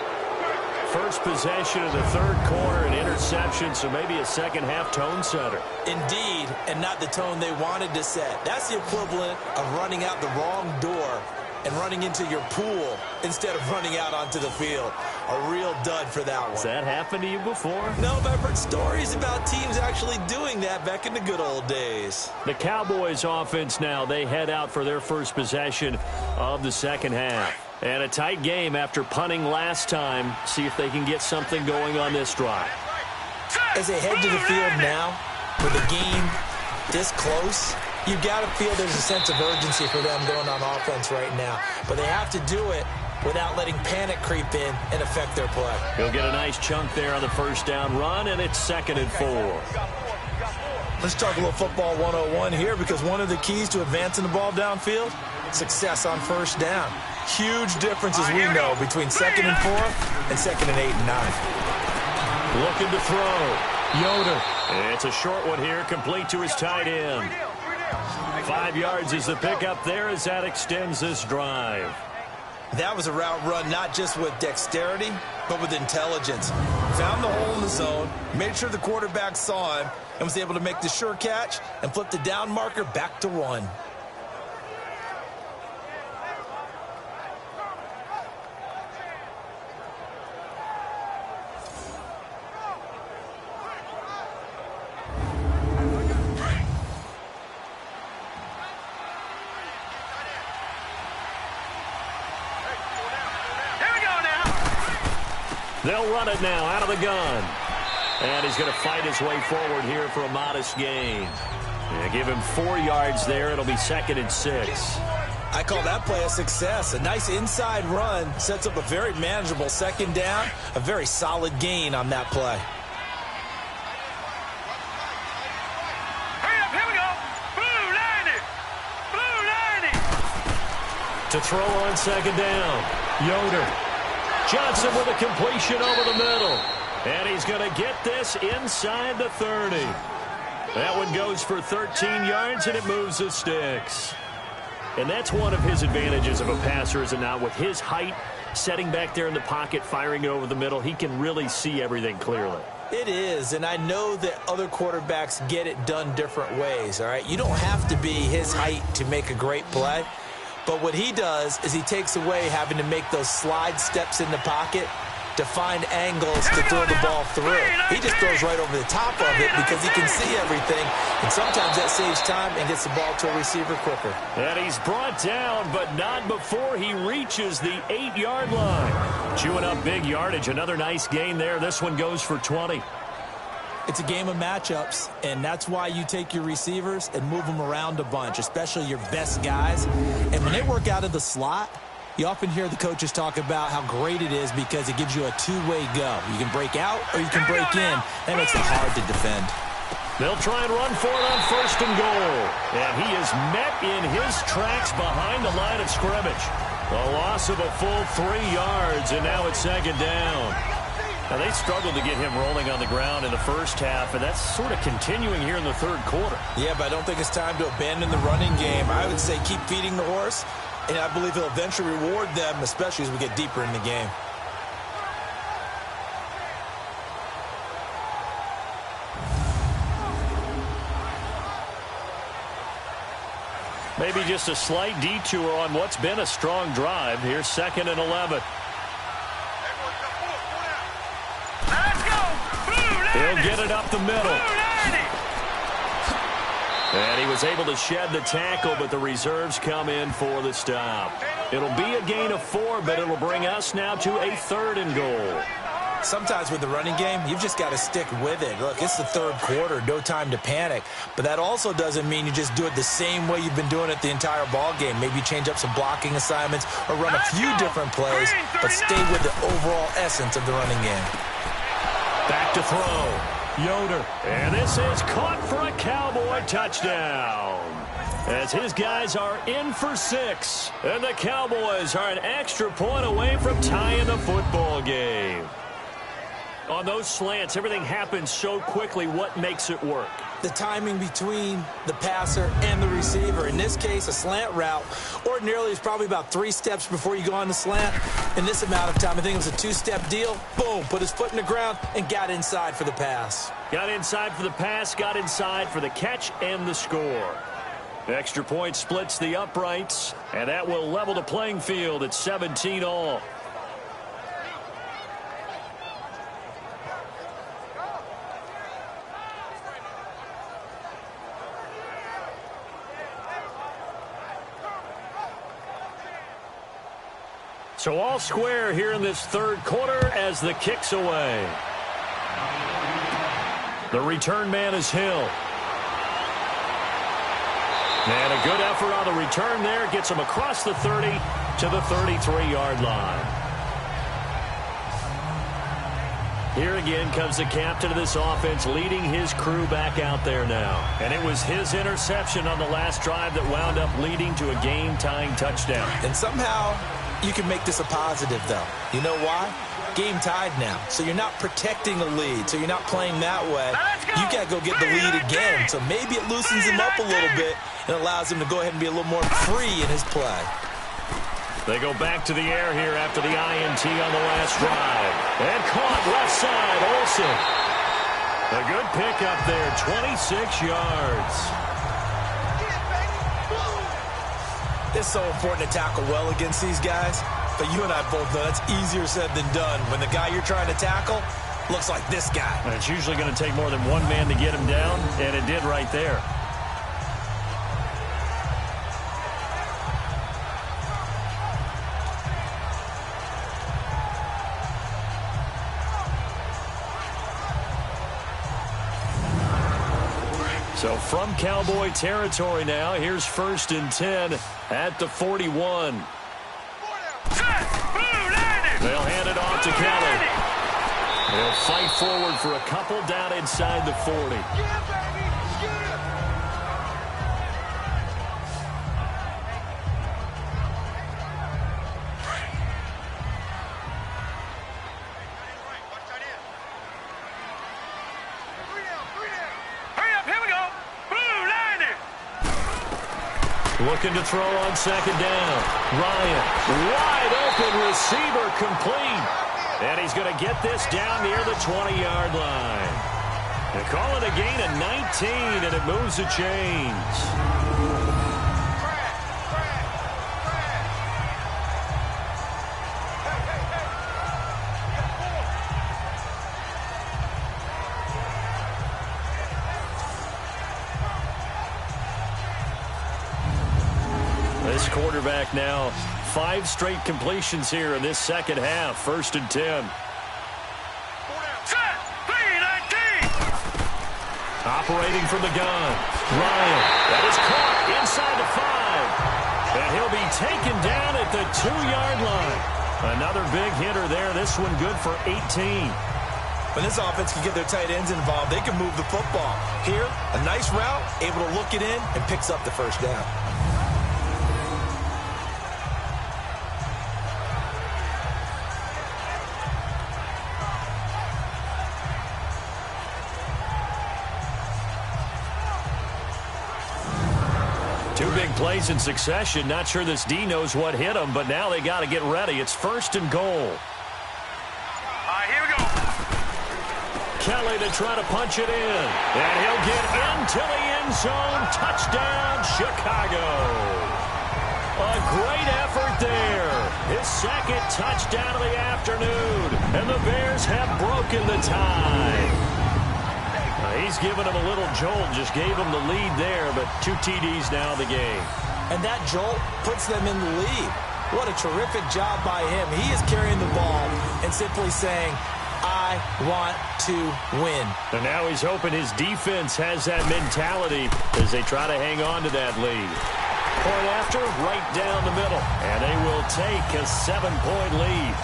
First possession of the third quarter, an interception, so maybe a second-half tone setter. Indeed, and not the tone they wanted to set. That's the equivalent of running out the wrong door and running into your pool instead of running out onto the field. A real dud for that one. Has that happened to you before? No, but I've heard stories about teams actually doing that back in the good old days. The Cowboys offense now, they head out for their first possession of the second half. And a tight game after punting last time. See if they can get something going on this drive. As they head to the field now, with the game this close, you've got to feel there's a sense of urgency for them going on offense right now. But they have to do it without letting panic creep in and affect their play. He'll get a nice chunk there on the first down run, and it's 2nd and 4. Let's talk a little football 101 here, because one of the keys to advancing the ball downfield, success on first down. Huge difference, as we know, between 2nd and 4 and 2nd and 8 and 9. Looking to throw. Yoder. It's a short one here, complete to his tight end. 5 yards is the pickup there as that extends this drive. That was a route run not just with dexterity, but with intelligence. Found the hole in the zone, made sure the quarterback saw him, and was able to make the sure catch and flip the down marker back to 1. They'll run it now out of the gun. And he's going to fight his way forward here for a modest gain. Yeah, give him 4 yards there. It'll be 2nd and 6. I call that play a success. A nice inside run sets up a very manageable second down. A very solid gain on that play. Hurry up, here we go. Blue 90. Blue 90. To throw on 2nd down. Yoder. Johnson with a completion over the middle. And he's going to get this inside the 30. That one goes for 13 yards, and it moves the sticks. And that's one of his advantages of a passer, is it not? With his height, setting back there in the pocket, firing it over the middle, he can really see everything clearly. It is, and I know that other quarterbacks get it done different ways, all right? You don't have to be his height to make a great play. But what he does is he takes away having to make those slide steps in the pocket to find angles to throw the ball through. He just throws right over the top of it because he can see everything, and sometimes that saves time and gets the ball to a receiver quicker. And he's brought down, but not before he reaches the 8-yard line. Chewing up big yardage. Another nice gain there. This one goes for 20. It's a game of matchups, and that's why you take your receivers and move them around a bunch, especially your best guys. And when they work out of the slot, you often hear the coaches talk about how great it is because it gives you a two-way go. You can break out or you can break in. That makes it hard to defend. They'll try and run for it on 1st and goal. And he is met in his tracks behind the line of scrimmage. A loss of a full 3 yards, and now it's 2nd down. Now, they struggled to get him rolling on the ground in the first half, and that's sort of continuing here in the third quarter. Yeah, but I don't think it's time to abandon the running game. I would say keep feeding the horse, and I believe he'll eventually reward them, especially as we get deeper in the game. Maybe just a slight detour on what's been a strong drive. Here's 2nd and 11. He'll get it up the middle. And he was able to shed the tackle, but the reserves come in for the stop. It'll be a gain of 4, but it'll bring us now to a 3rd and goal. Sometimes with the running game, you've just got to stick with it. Look, it's the third quarter, no time to panic. But that also doesn't mean you just do it the same way you've been doing it the entire ball game. Maybe change up some blocking assignments or run a few different plays, but stay with the overall essence of the running game. Back to throw. Yoder. And this is caught for a Cowboy touchdown. As his guys are in for 6. And the Cowboys are an extra point away from tying the football game. On those slants, everything happens so quickly. What makes it work? The timing between the passer and the receiver. In this case, a slant route ordinarily is probably about 3 steps before you go on the slant. In this amount of time, I think it was a 2-step deal. Boom, put his foot in the ground and got inside for the pass. Got inside for the pass, got inside for the catch and the score. Extra point splits the uprights, and that will level the playing field at 17 all. So all square here in this third quarter as the kick's away. The return man is Hill. And a good effort on the return there. Gets him across the 30 to the 33-yard line. Here again comes the captain of this offense leading his crew back out there now. And it was his interception on the last drive that wound up leading to a game-tying touchdown. And somehow you can make this a positive, though. You know why? Game tied now. So you're not protecting a lead. So you're not playing that way. You got to go get the lead again. So maybe it loosens him up a little bit and allows him to go ahead and be a little more free in his play. They go back to the air here after the INT on the last drive. And caught left side, Olsen. A good pickup there, 26 yards. It's so important to tackle well against these guys. But you and I both know that's easier said than done. When the guy you're trying to tackle looks like this guy. And it's usually going to take more than one man to get him down, and it did right there. So from Cowboy territory now, here's 1st and 10 at the 41. They'll hand it off to Kelly. They'll fight forward for a couple down inside the 40. Looking to throw on 2nd down. Ryan, wide open receiver, complete. And he's going to get this down near the 20-yard line. They call it a gain of 19, and it moves the chains. This quarterback now 5 straight completions here in this second half. 1st and 10. Operating from the gun. Ryan. That is caught inside the 5. And he'll be taken down at the 2-yard line. Another big hitter there. This one good for 18. When this offense can get their tight ends involved, they can move the football. Here, a nice route, able to look it in, and picks up the 1st down. Plays in succession. Not sure this D knows what hit him, but now they got to get ready. It's 1st and goal. All right, here we go. Kelly to try to punch it in. And he'll get into the end zone. Touchdown, Chicago. A great effort there. His 2nd touchdown of the afternoon. And the Bears have broken the tie. He's given him a little jolt, just gave him the lead there, but 2 TDs now in the game. And that jolt puts them in the lead. What a terrific job by him. He is carrying the ball and simply saying, I I want to win. And now he's hoping his defense has that mentality as they try to hang on to that lead. Point after, right down the middle. And they will take a 7-point lead.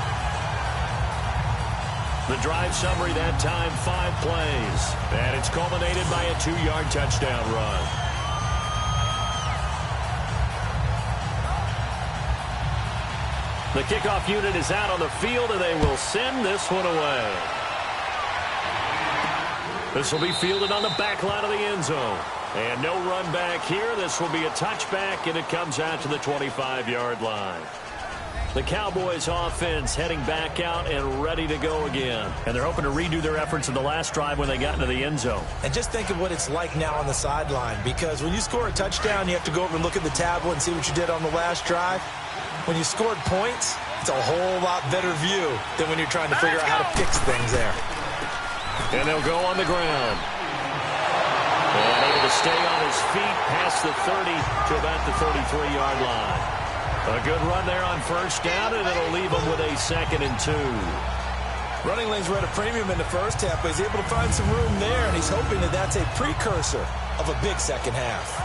The drive summary that time, 5 plays. And it's culminated by a 2-yard touchdown run. The kickoff unit is out on the field, and they will send this one away. This will be fielded on the back line of the end zone. And no run back here. This will be a touchback, and it comes out to the 25-yard line. The Cowboys offense heading back out and ready to go again. And they're hoping to redo their efforts in the last drive when they got into the end zone. And just think of what it's like now on the sideline, because when you score a touchdown, you have to go over and look at the tablet and see what you did on the last drive. When you scored points, it's a whole lot better view than when you're trying to figure out how to fix things there. And they'll go on the ground. And able to stay on his feet past the 30 to about the 33-yard line. A good run there on first down, and it'll leave them with a 2nd and 2. Running lanes were at a premium in the first half, but he's able to find some room there, and he's hoping that that's a precursor of a big second half.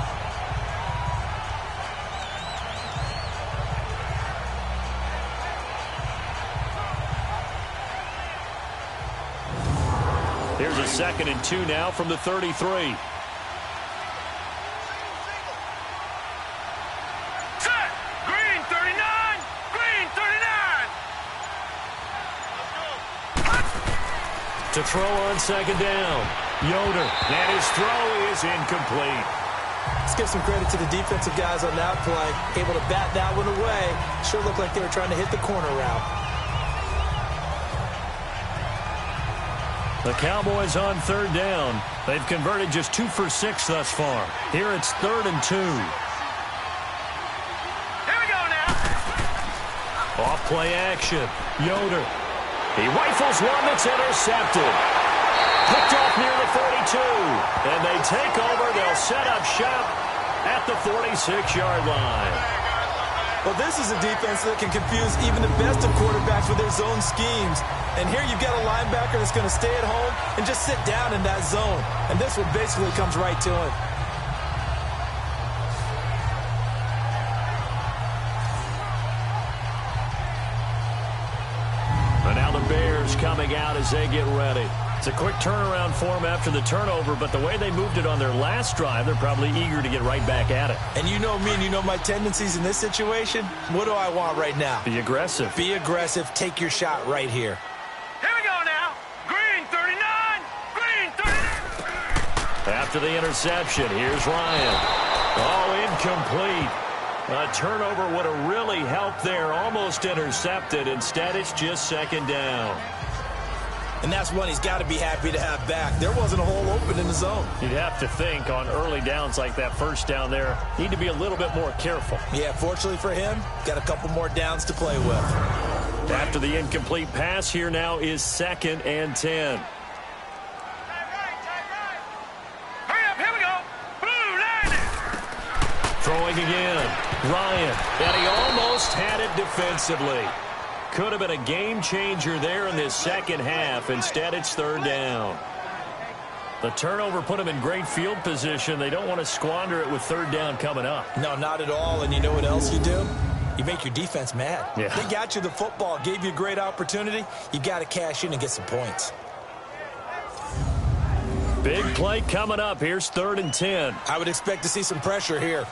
Here's a 2nd and 2 now from the 33. To throw on 2nd down. Yoder, and his throw is incomplete. Let's give some credit to the defensive guys on that play. Able to bat that one away. Sure looked like they were trying to hit the corner route. The Cowboys on 3rd down. They've converted just 2 for 6 thus far. Here it's 3rd and 2. Here we go now. Off play action. Yoder. He rifles one that's intercepted. Picked off near the 42. And they take over. They'll set up shop at the 46-yard line. Well, this is a defense that can confuse even the best of quarterbacks with their zone schemes. And here you've got a linebacker that's going to stay at home and just sit down in that zone. And this one basically comes right to him. Coming out as they get ready. It's a quick turnaround for them after the turnover, but the way they moved it on their last drive, they're probably eager to get right back at it. And you know me and you know my tendencies in this situation. What do I want right now? Be aggressive. Be aggressive. Take your shot right here. Here we go now. Green 39. Green 39. After the interception, here's Ryan. Oh, incomplete. A turnover would have really helped there. Almost intercepted. Instead, it's just 2nd down. And that's one he's got to be happy to have back. There wasn't a hole open in the zone. You'd have to think on early downs like that first down there, need to be a little bit more careful. Yeah, fortunately for him, got a couple more downs to play with. After the incomplete pass, here now is 2nd and 10. Hurry up, here we go. Blue line. Throwing again. Ryan, and he almost had it defensively. Could have been a game changer there in this second half. Instead, it's 3rd down. The turnover put them in great field position. They don't want to squander it with 3rd down coming up. No, not at all. And you know what else you do? You make your defense mad. Yeah. They got you the football, gave you a great opportunity. You got to cash in and get some points. Big play coming up. Here's 3rd and 10. I would expect to see some pressure here.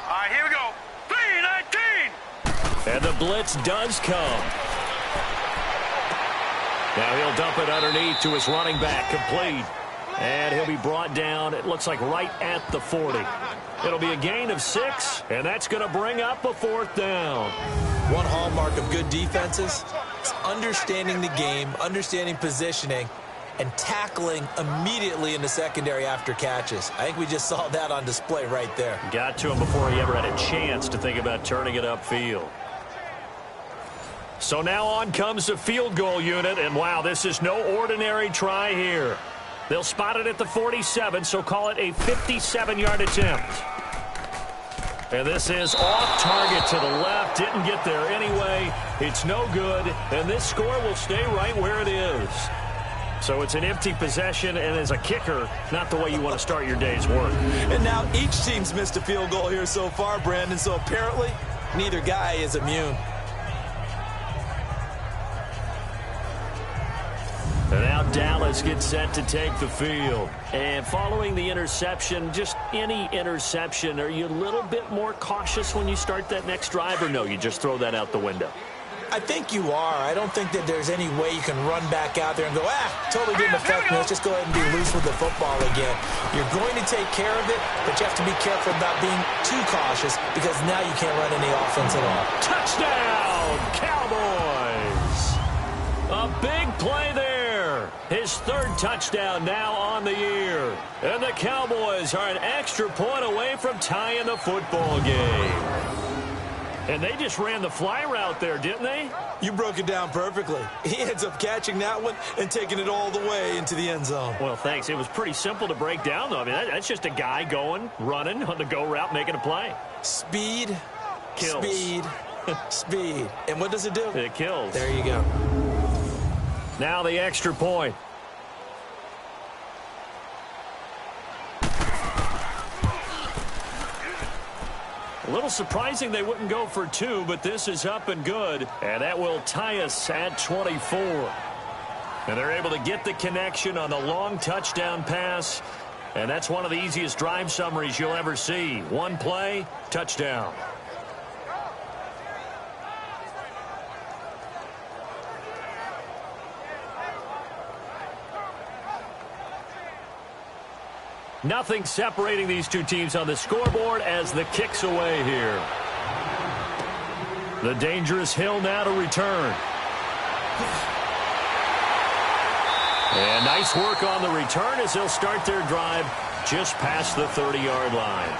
All right, here we go. 3-19. And the blitz does come. Now he'll dump it underneath to his running back, complete. And he'll be brought down, it looks like right at the 40. It'll be a gain of 6, and that's going to bring up a 4th down. One hallmark of good defenses is understanding the game, understanding positioning, and tackling immediately in the secondary after catches. I think we just saw that on display right there. Got to him before he ever had a chance to think about turning it upfield. So now on comes the field goal unit, and wow, this is no ordinary try here. They'll spot it at the 47, so call it a 57-yard attempt. And this is off target to the left. Didn't get there anyway. It's no good. And this score will stay right where it is. So it's an empty possession, and as a kicker, not the way you want to start your day's work. And now each team's missed a field goal here so far, Brandon. So apparently, neither guy is immune. And now Dallas gets set to take the field. And following the interception, just any interception, are you a little bit more cautious when you start that next drive, or no, you just throw that out the window? I think you are. I don't think that there's any way you can run back out there and go, totally didn't affect me. Let's just go ahead and be loose with the football again. You're going to take care of it, but you have to be careful about being too cautious because now you can't run any offense at all. Touchdown, Cowboys! A big play there. His third touchdown now on the year. And the Cowboys are an extra point away from tying the football game. And they just ran the fly route there, didn't they? You broke it down perfectly. He ends up catching that one and taking it all the way into the end zone. Well, thanks. It was pretty simple to break down, though. I mean, that's just a guy going, running on the go route, making a play. Speed, kills. Speed, speed. And what does it do? It kills. There you go. Now the extra point. A little surprising they wouldn't go for two, but this is up and good. And that will tie us at 24. And they're able to get the connection on the long touchdown pass. And that's one of the easiest drive summaries you'll ever see. One play, touchdown. Nothing separating these two teams on the scoreboard as the kick's away here. The dangerous Hill now to return. And nice work on the return as they'll start their drive just past the 30-yard line.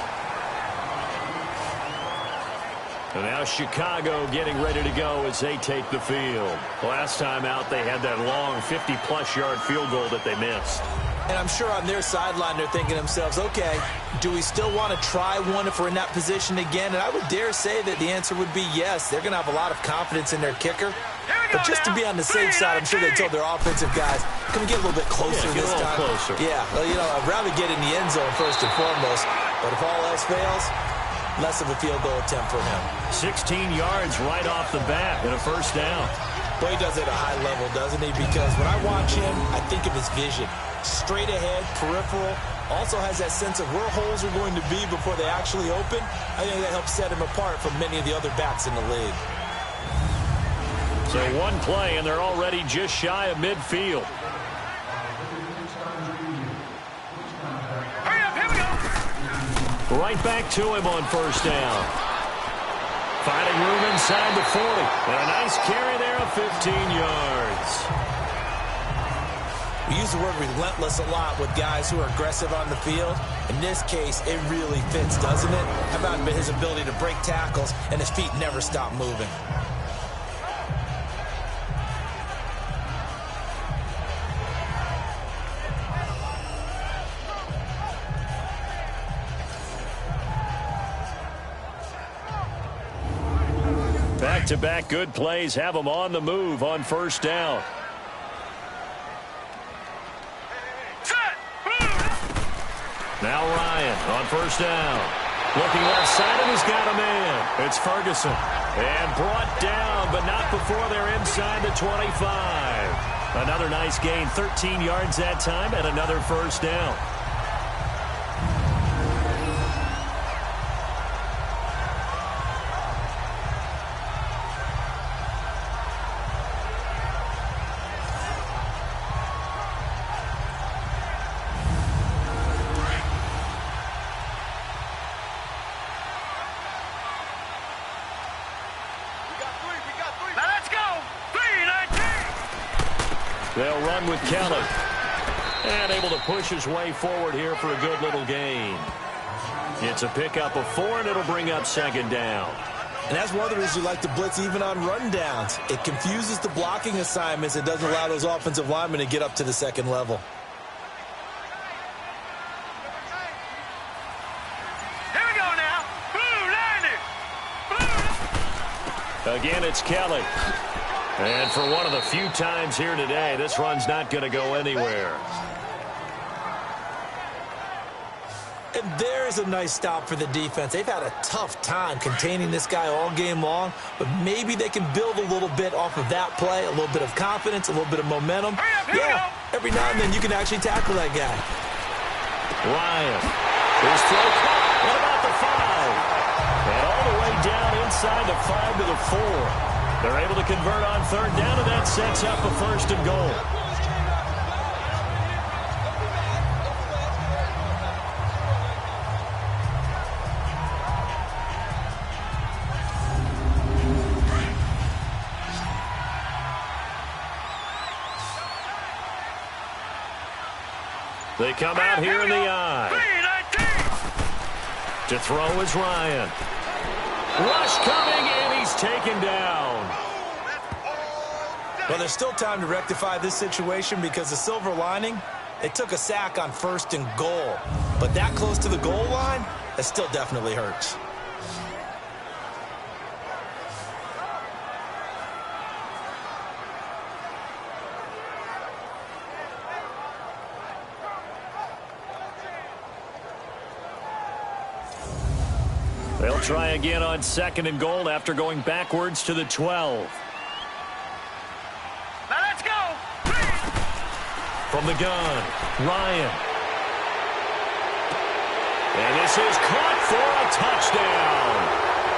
And now Chicago getting ready to go as they take the field. Last time out, they had that long 50-plus yard field goal that they missed. And I'm sure on their sideline they're thinking to themselves, okay, do we still want to try one if we're in that position again? And I would dare say that the answer would be yes. They're going to have a lot of confidence in their kicker. But just to be on the safe side, I'm sure they told their offensive guys, can we get a little bit closer this time? Closer. Yeah, well, I'd rather get in the end zone first and foremost. But if all else fails, less of a field goal attempt for him. 16 yards right off the bat and a first down. Boy, he does it at a high level, doesn't he? Because when I watch him, I think of his vision. Straight ahead, peripheral, also has that sense of where holes are going to be before they actually open. I think that helps set him apart from many of the other backs in the league. So one play, and they're already just shy of midfield. Hurry up, here we go. Right back to him on first down. Finding room inside the 40. And a nice carry there of 15 yards. We use the word relentless a lot with guys who are aggressive on the field. In this case, it really fits, doesn't it? How about his ability to break tackles and his feet never stop moving? Back-to-back good plays have them on the move on first down. Now Ryan on first down. Looking left side, and he's got a man. It's Ferguson. And brought down, but not before they're inside the 25. Another nice gain, 13 yards that time, and another first down. They'll run with Kelly. And able to push his way forward here for a good little gain. It's a pickup of 4, and it'll bring up second down. And that's one of the reasons you like to blitz even on rundowns. It confuses the blocking assignments. It doesn't allow those offensive linemen to get up to the second level. Here we go now. Blue Again, it's Kelly. And for one of the few times here today, this run's not going to go anywhere. And there's a nice stop for the defense. They've had a tough time containing this guy all game long, but maybe they can build a little bit off of that play, a little bit of confidence, a little bit of momentum. Yeah, every now and then you can actually tackle that guy. Ryan. His throw caught. What about the 5? And all the way down inside the 5 to the 4. They're able to convert on third down, and that sets up a 1st and goal. They come out here in the eye. To throw is Ryan. Rush coming, and he's taken down. Well, there's still time to rectify this situation because the silver lining, they took a sack on 1st and goal. But that close to the goal line, that still definitely hurts. They'll try again on 2nd and goal after going backwards to the 12. Now let's go. From the gun, Ryan. And this is caught for a touchdown.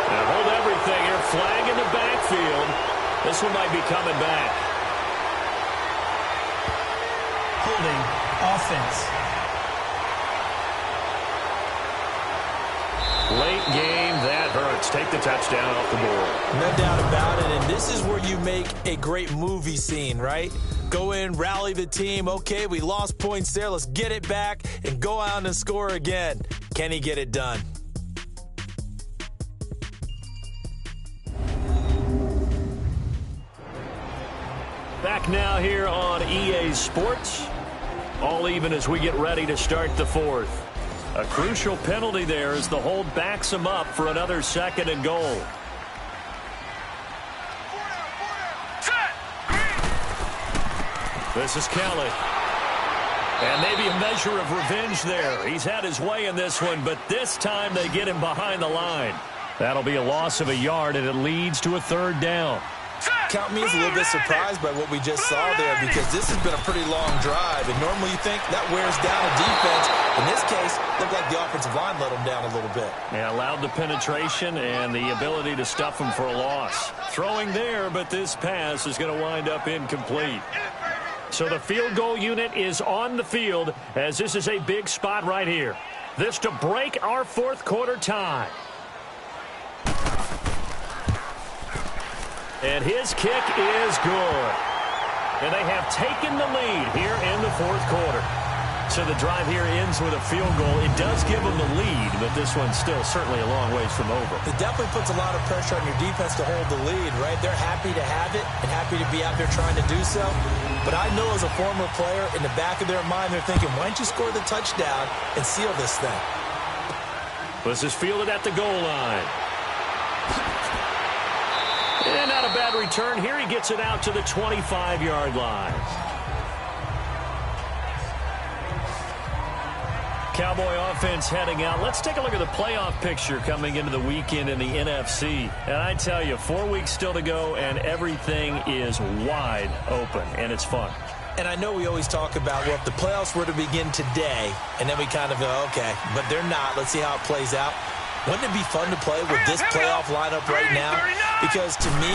Now hold everything here. Flag in the backfield. This one might be coming back. Holding offense. Late game, that hurts. Take the touchdown off the board. No doubt about it, and this is where you make a great movie scene, right? Go in, rally the team. Okay, we lost points there. Let's get it back and go out and score again. Can he get it done? Back now here on EA Sports. All even as we get ready to start the 4th. A crucial penalty there as the hold backs him up for another 2nd and goal. This is Kelly. And maybe a measure of revenge there. He's had his way in this one, but this time they get him behind the line. That'll be a loss of a yard, and it leads to a 3rd down. Count me as a little bit surprised by what we just saw there because this has been a pretty long drive, and normally you think that wears down a defense. In this case, looked like the offensive line let them down a little bit. Yeah, allowed the penetration and the ability to stuff them for a loss. Throwing there, but this pass is going to wind up incomplete. So the field goal unit is on the field as this is a big spot right here. This to break our 4th quarter tie. And his kick is good. And they have taken the lead here in the 4th quarter. So the drive here ends with a field goal. It does give them the lead, but this one's still certainly a long ways from over. It definitely puts a lot of pressure on your defense to hold the lead, right? They're happy to have it and happy to be out there trying to do so. But I know as a former player, in the back of their mind, they're thinking, why don't you score the touchdown and seal this thing? This is fielded at the goal line. And not a bad return here. He gets it out to the 25-yard line. Cowboy offense heading out. Let's take a look at the playoff picture coming into the weekend in the NFC. And I tell you, 4 weeks still to go, and everything is wide open, and it's fun. And I know we always talk about, well, if the playoffs were to begin today, and then we kind of go, okay, but they're not. Let's see how it plays out. Wouldn't it be fun to play with this playoff lineup right now? Because to me,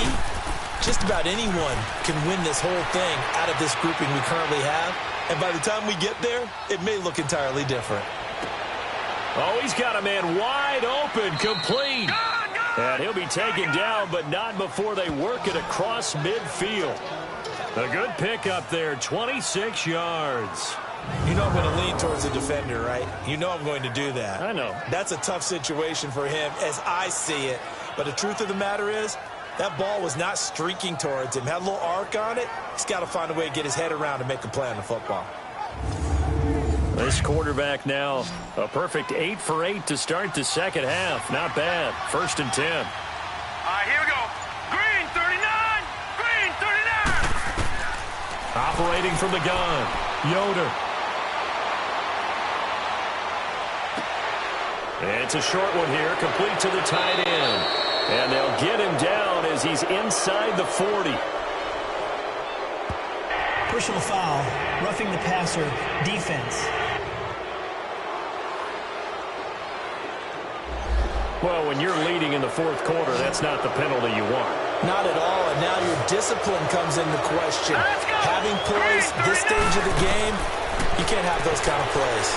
just about anyone can win this whole thing out of this grouping we currently have. And by the time we get there, it may look entirely different. Oh, he's got a man wide open, complete. And he'll be taken down, but not before they work it across midfield. A good pickup there, 26 yards. You know I'm going to lean towards the defender, right? You know I'm going to do that. I know. That's a tough situation for him as I see it. But the truth of the matter is, that ball was not streaking towards him. Had a little arc on it. He's got to find a way to get his head around and make a play on the football. This quarterback now, a perfect 8 for 8 to start the second half. Not bad. 1st and 10. All right, here we go. Green. Operating from the gun, Yoder. It's a short one here, complete to the tight end. And they'll get him down as he's inside the 40. Personal foul, roughing the passer, defense. Well, when you're leading in the fourth quarter, that's not the penalty you want. Not at all, and now your discipline comes into question. Having poise this stage of the game, you can't have those kind of plays.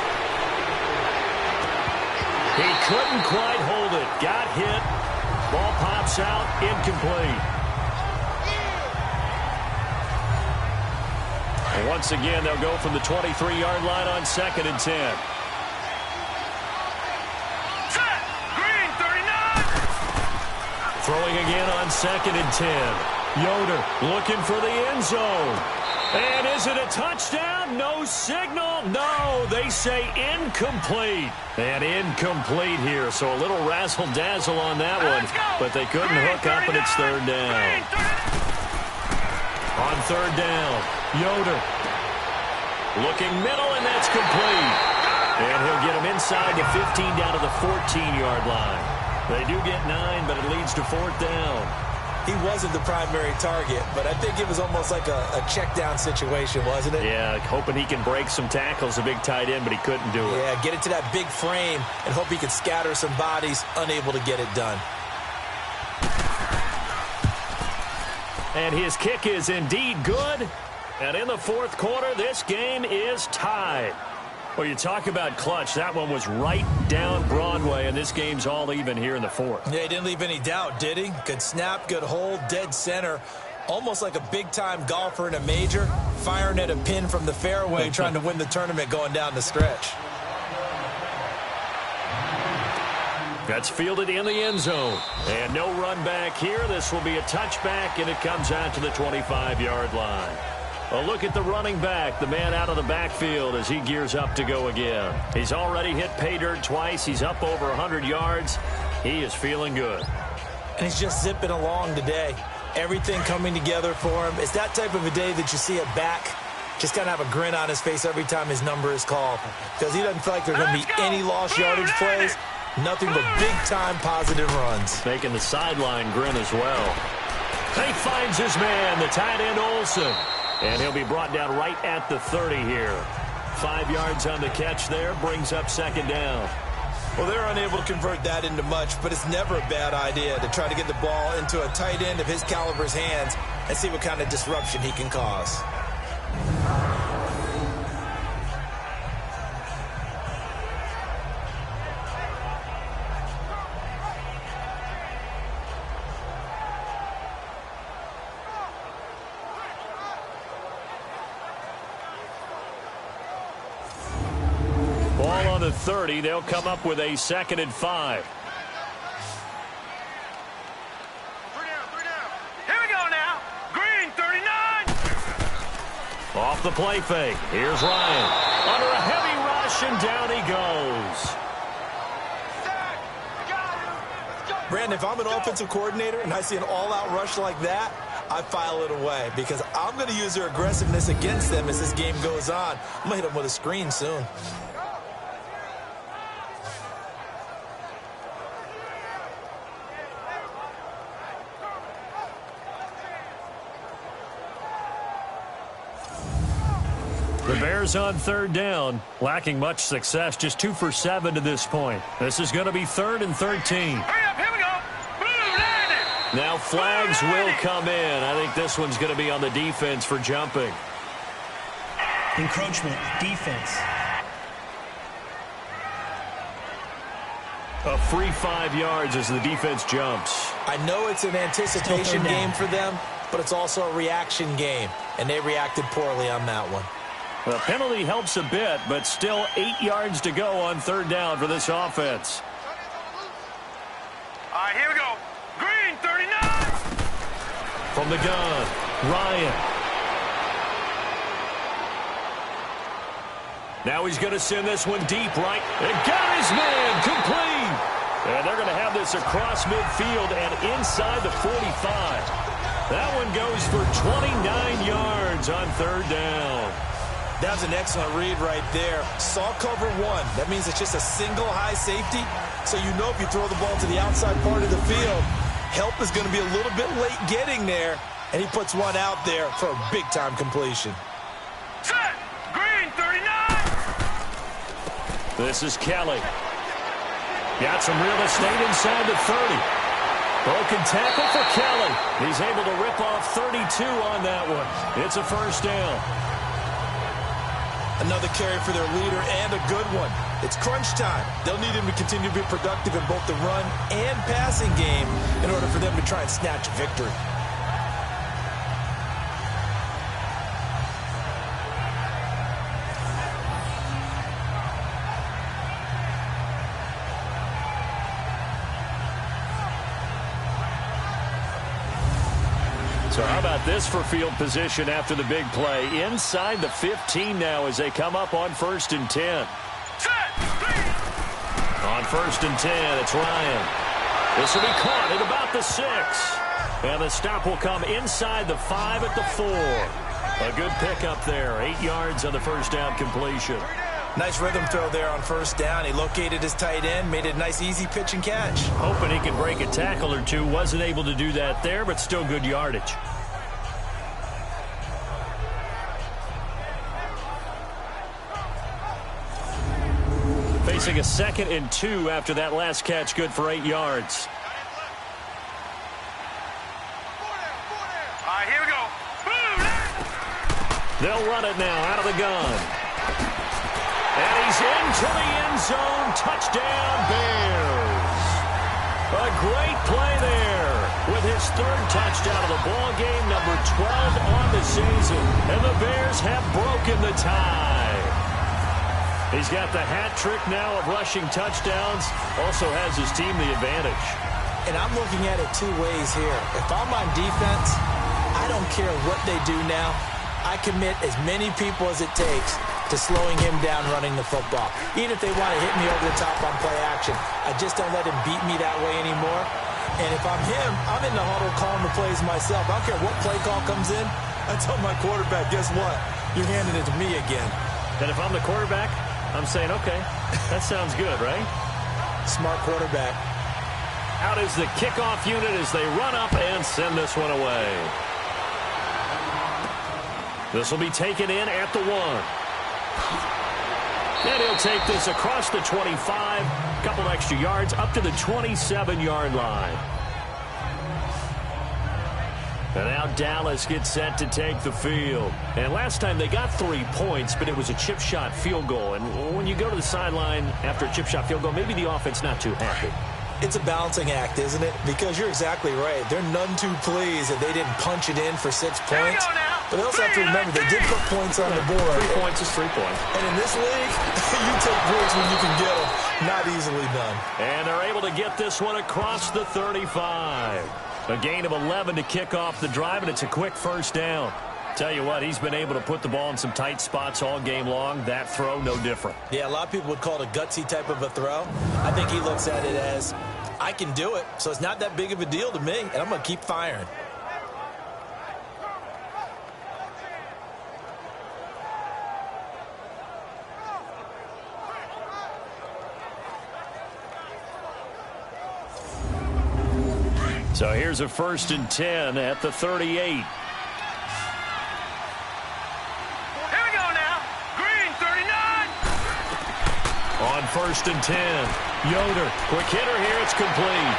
He couldn't quite hold it. Got hit. Ball pops out, incomplete. And once again, they'll go from the 23-yard line on 2nd and 10. Throwing again on 2nd and 10. Yoder looking for the end zone. And is it a touchdown? No signal. No, they say incomplete. And incomplete here. So a little razzle-dazzle on that one. But they couldn't hook up, and it's 3rd down. On 3rd down, Yoder looking middle, and that's complete. And he'll get him inside the 15 down to the 14-yard line. They do get 9, but it leads to 4th down. He wasn't the primary target, but I think it was almost like a check-down situation, wasn't it? Yeah, hoping he can break some tackles, a big tight end, but he couldn't do it. Yeah, get it to that big frame and hope he could scatter some bodies, unable to get it done. And his kick is indeed good. And in the fourth quarter, this game is tied. Well, you talk about clutch. That one was right down Broadway, and this game's all even here in the fourth. Yeah, he didn't leave any doubt, did he? Good snap, good hold, dead center. Almost like a big-time golfer in a major, firing at a pin from the fairway, trying to win the tournament going down the stretch. That's fielded in the end zone. And no run back here. This will be a touchback, and it comes out to the 25-yard line. A look at the running back, the man out of the backfield as he gears up to go again. He's already hit pay dirt twice. He's up over 100 yards. He is feeling good. And he's just zipping along today. Everything coming together for him. It's that type of a day that you see a back just kind of have a grin on his face every time his number is called. Because he doesn't feel like there's going to be any lost yardage plays. Nothing but big-time positive runs. Making the sideline grin as well. He finds his man, the tight end Olsen. And he'll be brought down right at the 30 here. 5 yards on the catch there, brings up 2nd down. Well, they're unable to convert that into much, but it's never a bad idea to try to get the ball into a tight end of his caliber's hands and see what kind of disruption he can cause. Ball on the 30. They'll come up with a 2nd and 5. Here we go now. Green, 39. Off the play fake. Here's Ryan. Under a heavy rush, and down he goes. Brandon, if I'm an offensive coordinator and I see an all-out rush like that, I file it away because I'm going to use their aggressiveness against them as this game goes on. I'm going to hit them with a screen soon. The Bears on 3rd down, lacking much success, just 2 for 7 to this point. This is going to be 3rd and 13. Hurry up, here we go. Blue landed. Now flags will come in. I think this one's going to be on the defense for jumping. Encroachment, defense. A free 5 yards as the defense jumps. I know it's an anticipation game for them, but it's also a reaction game, and they reacted poorly on that one. The penalty helps a bit, but still 8 yards to go on 3rd down for this offense. All right, here we go. Green, 39. From the gun, Ryan. Now he's going to send this one deep right. And got his man complete. And they're going to have this across midfield and inside the 45. That one goes for 29 yards on third down. That was an excellent read right there. Saw cover one. That means it's just a single high safety. So you know if you throw the ball to the outside part of the field, help is going to be a little bit late getting there. And he puts one out there for a big-time completion. Set. Green, 39. This is Kelly. Got some real estate inside the 30. Broken tackle for Kelly. He's able to rip off 32 on that one. It's a first down. Another carry for their leader and a good one. It's crunch time. They'll need him to continue to be productive in both the run and passing game in order for them to try and snatch a victory. So how about this for field position after the big play? Inside the 15 now as they come up on 1st and 10. On 1st and 10, it's Ryan. This will be caught at about the 6. And the stop will come inside the 5 at the 4. A good pickup there. 8 yards on the first down completion. Nice rhythm throw there on first down. He located his tight end, made it a nice easy pitch and catch. Hoping he could break a tackle or two. Wasn't able to do that there, but still good yardage. Facing a 2nd and 2 after that last catch, good for 8 yards. All right, here we go. Boom. They'll run it now out of the gun. And he's into the end zone. Touchdown, Bears. A great play there with his 3rd touchdown of the ball game, number 12 on the season. And the Bears have broken the tie. He's got the hat trick now of rushing touchdowns. Also has his team the advantage. And I'm looking at it two ways here. If I'm on defense, I don't care what they do now. I commit as many people as it takes to slowing him down running the football. Even if they want to hit me over the top on play action, I just don't let him beat me that way anymore. And if I'm him, I'm in the huddle calling the plays myself. I don't care what play call comes in. I tell my quarterback, guess what? You're handing it to me again. And if I'm the quarterback, I'm saying, okay, that sounds good, right? Smart quarterback. Out is the kickoff unit as they run up and send this one away. This will be taken in at the 1. And he'll take this across the 25, a couple extra yards, up to the 27-yard line. And now Dallas gets set to take the field. And last time they got 3 points, but it was a chip shot field goal. And when you go to the sideline after a chip shot field goal, maybe the offense not too happy. It's a balancing act, isn't it? Because you're exactly right. They're none too pleased that they didn't punch it in for 6 points. But they also have to remember they did put points on the board. 3 points is 3 points. And in this league, you take breaks when you can get them. Not easily done. And they're able to get this one across the 35. A gain of 11 to kick off the drive, and it's a quick first down. Tell you what, he's been able to put the ball in some tight spots all game long. That throw, no different. Yeah, a lot of people would call it a gutsy type of a throw. I think he looks at it as, I can do it, so it's not that big of a deal to me, and I'm going to keep firing. So here's a 1st and 10 at the 38. Here we go now. Green, 39. On 1st and 10, Yoder, quick hitter here, it's complete.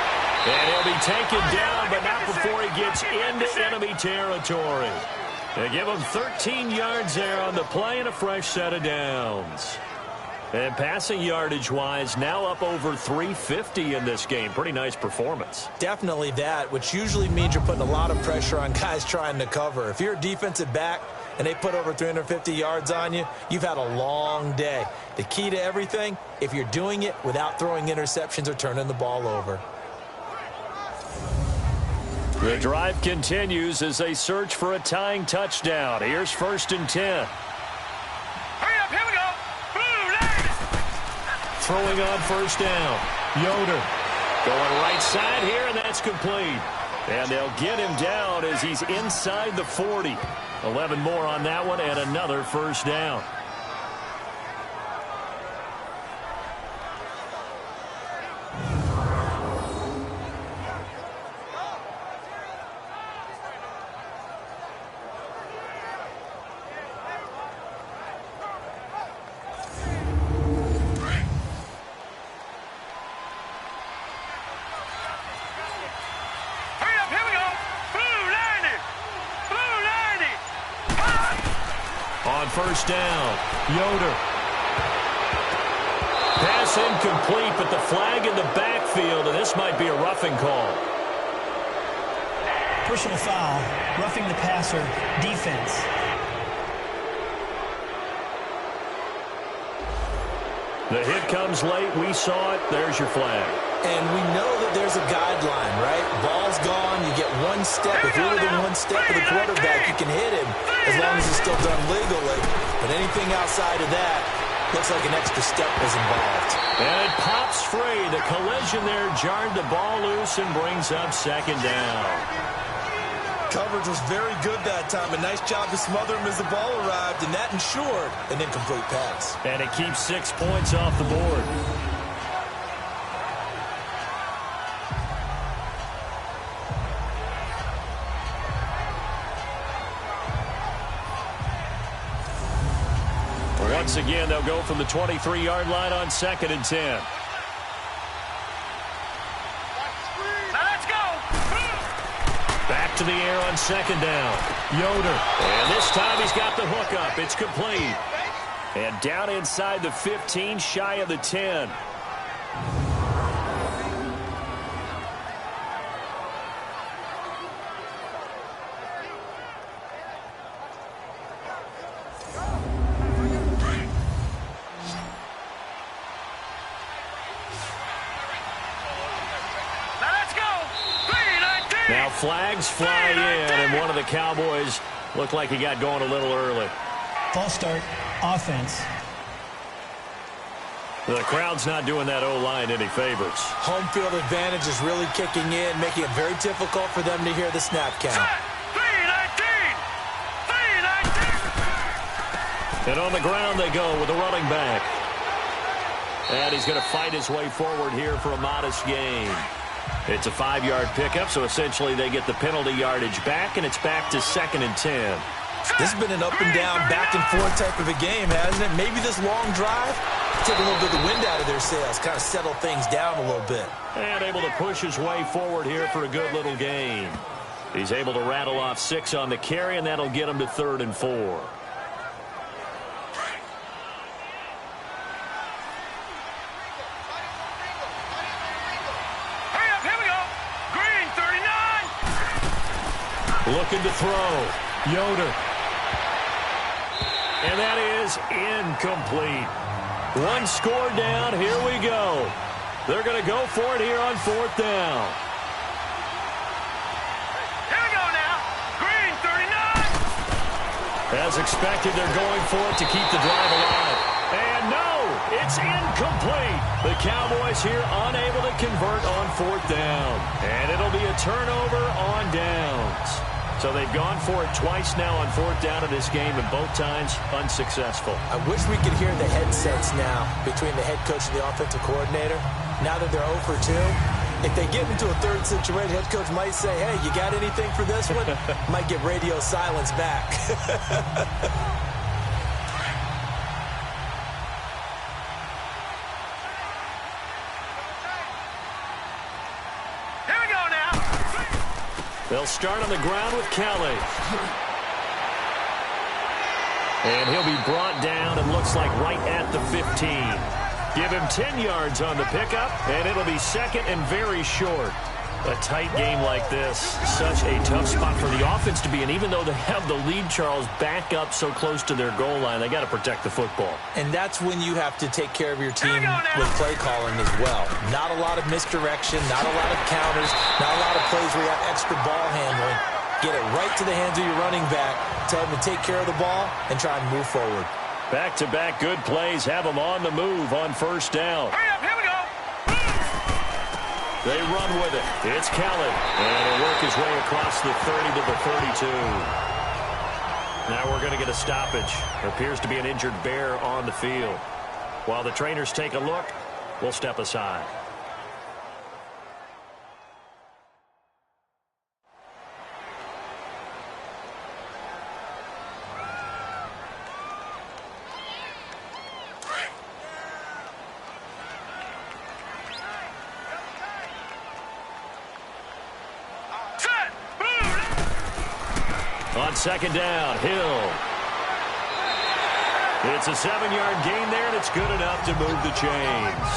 And he'll be taken down, but not before he gets into enemy territory. They give him 13 yards there on the play and a fresh set of downs. And passing yardage-wise, now up over 350 in this game. Pretty nice performance. Definitely that, which usually means you're putting a lot of pressure on guys trying to cover. If you're a defensive back and they put over 350 yards on you, you've had a long day. The key to everything, if you're doing it without throwing interceptions or turning the ball over. The drive continues as they search for a tying touchdown. Here's 1st and 10. Hurry up, here we go. Throwing on 1st down. Yoder going right side here, and that's complete. And they'll get him down as he's inside the 40. 11 more on that one and another first down. First down, Yoder. Pass incomplete, but the flag in the backfield, and this might be a roughing call. Personal foul, roughing the passer, defense. The hit comes late. We saw it. There's your flag. And we know that there's a guideline, right? Ball's gone. You get one step. If you're within one step of the quarterback, you can hit him as long as it's still done legally. But anything outside of that looks like an extra step was involved. And it pops free. The collision there jarred the ball loose and brings up second down. Coverage was very good that time. A nice job to smother him as the ball arrived, and that ensured an incomplete pass. And it keeps 6 points off the board. Once again, they'll go from the 23-yard line on 2nd and 10. Let's go. Back to the air on 2nd down. Yoder. And this time he's got the hook up. It's complete. And down inside the 15, shy of the 10. Now flags fly in, and one of the Cowboys looked like he got going a little early. False start, offense. The crowd's not doing that O-line any favors. Home field advantage is really kicking in, making it very difficult for them to hear the snap count. 3-19. And on the ground they go with the running back. And he's going to fight his way forward here for a modest gain. It's a 5-yard pickup, so essentially they get the penalty yardage back, and it's back to 2nd and 10. This has been an up and down, back and forth type of a game, hasn't it? Maybe this long drive took a little bit of the wind out of their sails, kind of settle things down a little bit. And able to push his way forward here for a good little gain. He's able to rattle off 6 on the carry, and that'll get him to 3rd and 4. Looking to throw. Yoder. And that is incomplete. One score down. Here we go. They're going to go for it here on 4th down. Here we go now. Green, 39. As expected, they're going for it to keep the drive alive. And no, it's incomplete. The Cowboys here unable to convert on 4th down. And it'll be a turnover on downs. So they've gone for it twice now on 4th down in this game, and both times unsuccessful. I wish we could hear the headsets now between the head coach and the offensive coordinator. Now that they're 0 for 2, if they get into a third situation, head coach might say, hey, you got anything for this one? Might get radio silence back. They'll start on the ground with Kelly. And he'll be brought down, and looks like right at the 15. Give him 10 yards on the pickup, and it'll be 2nd and very short. A tight game like this, such a tough spot for the offense to be in. Even though they have the lead, Charles, back up so close to their goal line, they got to protect the football. And that's when you have to take care of your team with play calling as well. Not a lot of misdirection, not a lot of counters, not a lot of plays where you have extra ball handling. Get it right to the hands of your running back, tell him to take care of the ball, and try and move forward. Back-to-back good plays have them on the move on 1st down. Hurry up, here we go. They run with it. It's Kelly. And he'll work his way across the 30 to the 32. Now we're going to get a stoppage. There appears to be an injured bear on the field. While the trainers take a look, we'll step aside. On second down, Hill. It's a 7-yard gain there, and it's good enough to move the chains.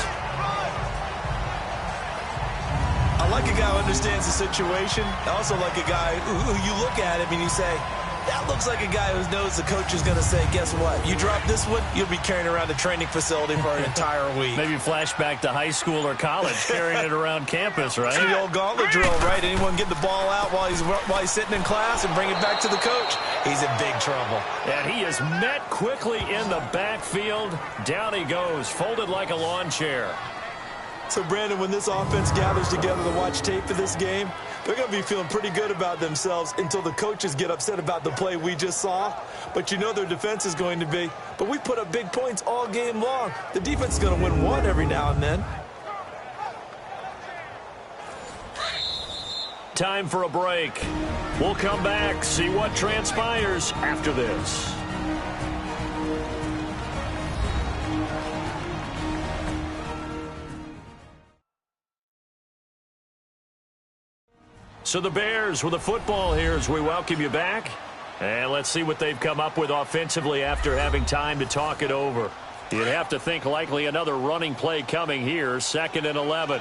I like a guy who understands the situation. I also like a guy who you look at him and you say, that looks like a guy who knows the coach is going to say, guess what? You drop this one, you'll be carrying around the training facility for an entire week. Maybe flashback to high school or college, carrying it around campus, right? It's the old gauntlet drill, right? Anyone get the ball out while he's sitting in class and bring it back to the coach? He's in big trouble. And he is met quickly in the backfield. Down he goes, folded like a lawn chair. So, Brandon, when this offense gathers together to watch tape for this game, they're going to be feeling pretty good about themselves until the coaches get upset about the play we just saw. But you know their defense is going to be. But we put up big points all game long. The defense is going to win one every now and then. Time for a break. We'll come back, see what transpires after this. So the Bears with the football here as we welcome you back. And let's see what they've come up with offensively after having time to talk it over. You'd have to think likely another running play coming here, 2nd and 11.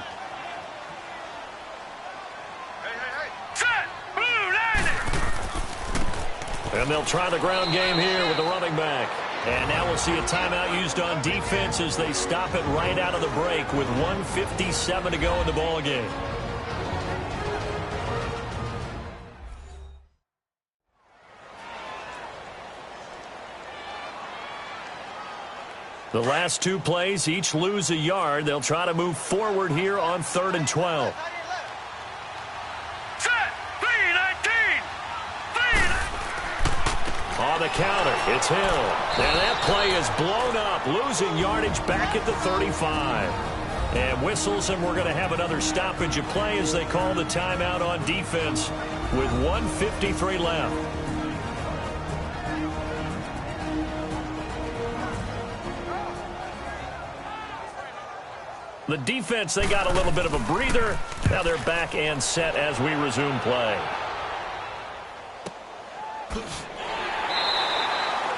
And they'll try the ground game here with the running back. And now we'll see a timeout used on defense as they stop it right out of the break with 1:57 to go in the ball game. The last two plays each lose a yard. They'll try to move forward here on 3rd and 12. On the counter, it's Hill. And that play is blown up, losing yardage back at the 35. And whistles, and we're going to have another stoppage of play as they call the timeout on defense with 1:53 left. The defense, they got a little bit of a breather. Now they're back and set as we resume play.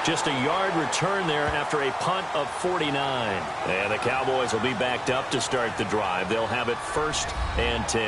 Just a yard return there after a punt of 49. And the Cowboys will be backed up to start the drive. They'll have it 1st and 10.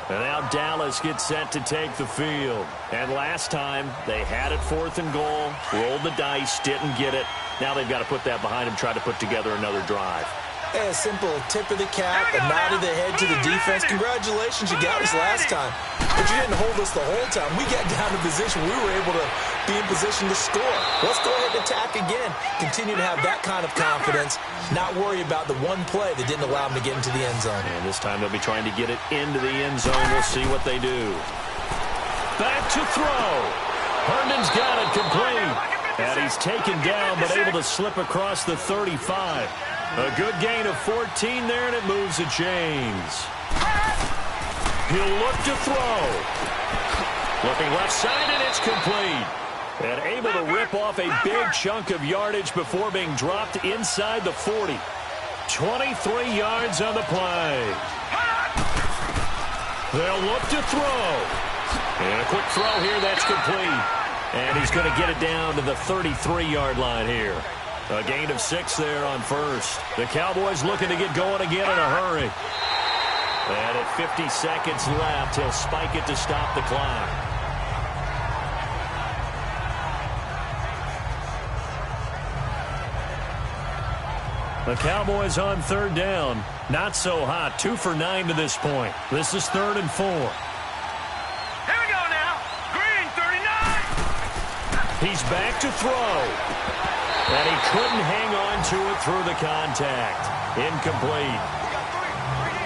And now Dallas gets set to take the field. And last time, they had it 4th and goal, rolled the dice, didn't get it. Now they've got to put that behind them, try to put together another drive. Hey, a simple tip of the cap, a nod of the head to the defense. Congratulations, you got us last time. But you didn't hold us the whole time. We got down to position. We were able to be in position to score. Let's go ahead and attack again. Continue to have that kind of confidence. Not worry about the one play that didn't allow them to get into the end zone. And this time they'll be trying to get it into the end zone. We'll see what they do. Back to throw. Herndon's got it complete. And he's taken down but able to slip across the 35. A good gain of 14 there, and it moves the chains. He'll look to throw. Looking left side, and it's complete. And able to rip off a big chunk of yardage before being dropped inside the 40. 23 yards on the play. They'll look to throw. And a quick throw here, that's complete. And he's going to get it down to the 33-yard line here. A gain of 6 there on 1st. The Cowboys looking to get going again in a hurry. And at 50 seconds left, he'll spike it to stop the clock. The Cowboys on 3rd down. Not so hot. 2 for 9 to this point. This is 3rd and 4. Here we go now. Green, 39. He's back to throw. And he couldn't hang on to it through the contact. Incomplete.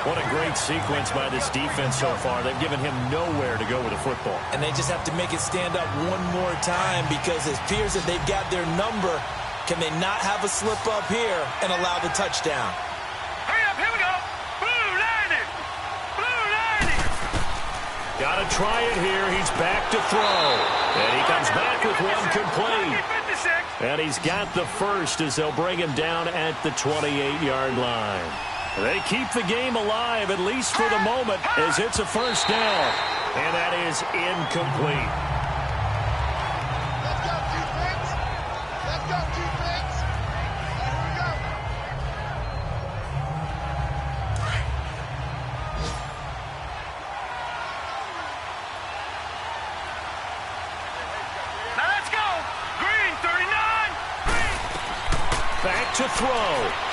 What a great sequence by this defense so far. They've given him nowhere to go with the football. And they just have to make it stand up one more time because it appears that they've got their number. Can they not have a slip up here and allow the touchdown? Hurry up, here we go. Blue 90. Blue 90. Got to try it here. He's back to throw. And he comes back with one complete. 56. And he's got the first as they'll bring him down at the 28-yard line. They keep the game alive, at least for the moment, as it's a first down. And that is incomplete. Let's go, defense. Let's go, defense. Here we go. Now let's go. Green 39. Green. Back to throw.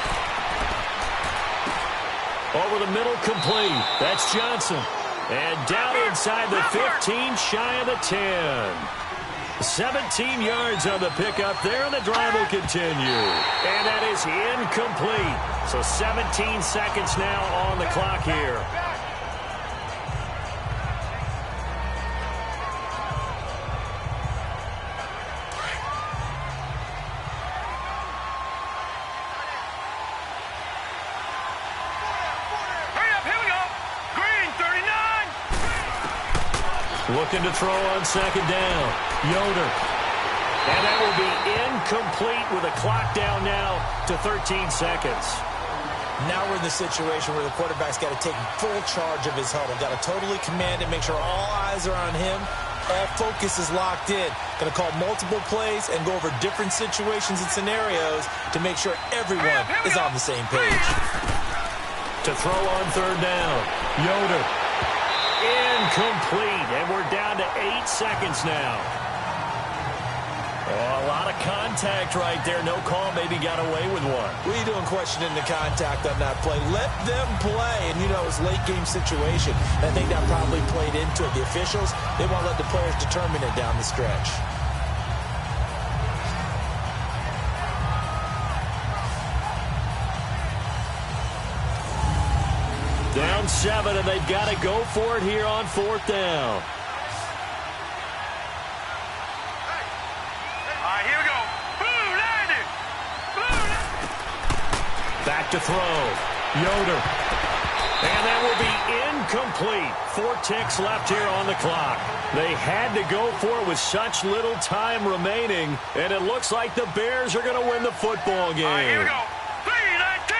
Over the middle, complete. That's Johnson. And down inside the 15, shy of the 10. 17 yards on the pickup there, and the drive will continue. And that is incomplete. So 17 seconds now on the clock here. Looking to throw on second down. Yoder. And that will be incomplete with a clock down now to 13 seconds. Now we're in the situation where the quarterback's got to take full charge of his huddle. Got to totally command it, make sure all eyes are on him. All focus is locked in. Going to call multiple plays and go over different situations and scenarios to make sure everyone is on the same page. To throw on third down. Yoder. Incomplete, and we're down to 8 seconds now. Oh, a lot of contact right there. No call, maybe got away with one. What are you doing questioning the contact on that play? Let them play. And, you know, it's a late-game situation. I think that probably played into it. The officials, they want to let the players determine it down the stretch. Down 7, and they've got to go for it here on fourth down. All right, here we go. Blue 90. Blue 90. Back to throw. Yoder. And that will be incomplete. 4 ticks left here on the clock. They had to go for it with such little time remaining, and it looks like the Bears are going to win the football game. All right, here we go. 3-19.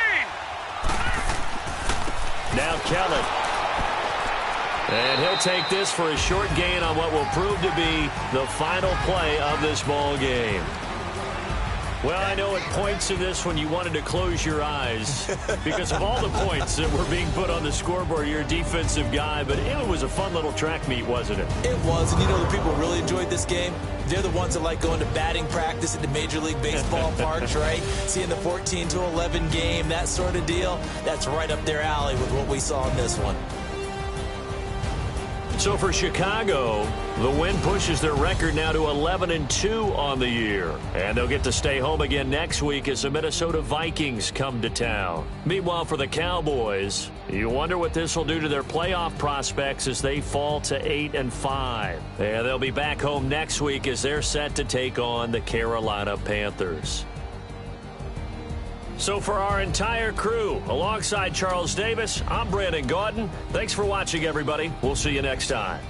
Now Kelly. And he'll take this for a short gain on what will prove to be the final play of this ball game. Well, I know at points in this one you wanted to close your eyes because of all the points that were being put on the scoreboard. You're a defensive guy, but it was a fun little track meet, wasn't it? It was, and you know the people who really enjoyed this game? They're the ones that like going to batting practice at the Major League Baseball parks, right? Seeing the 14-11 game, that sort of deal, that's right up their alley with what we saw in this one. So for Chicago, the win pushes their record now to 11-2 on the year. And they'll get to stay home again next week as the Minnesota Vikings come to town. Meanwhile, for the Cowboys, you wonder what this will do to their playoff prospects as they fall to 8-5. And they'll be back home next week as they're set to take on the Carolina Panthers. So for our entire crew, alongside Charles Davis, I'm Brandon Gaudin. Thanks for watching, everybody. We'll see you next time.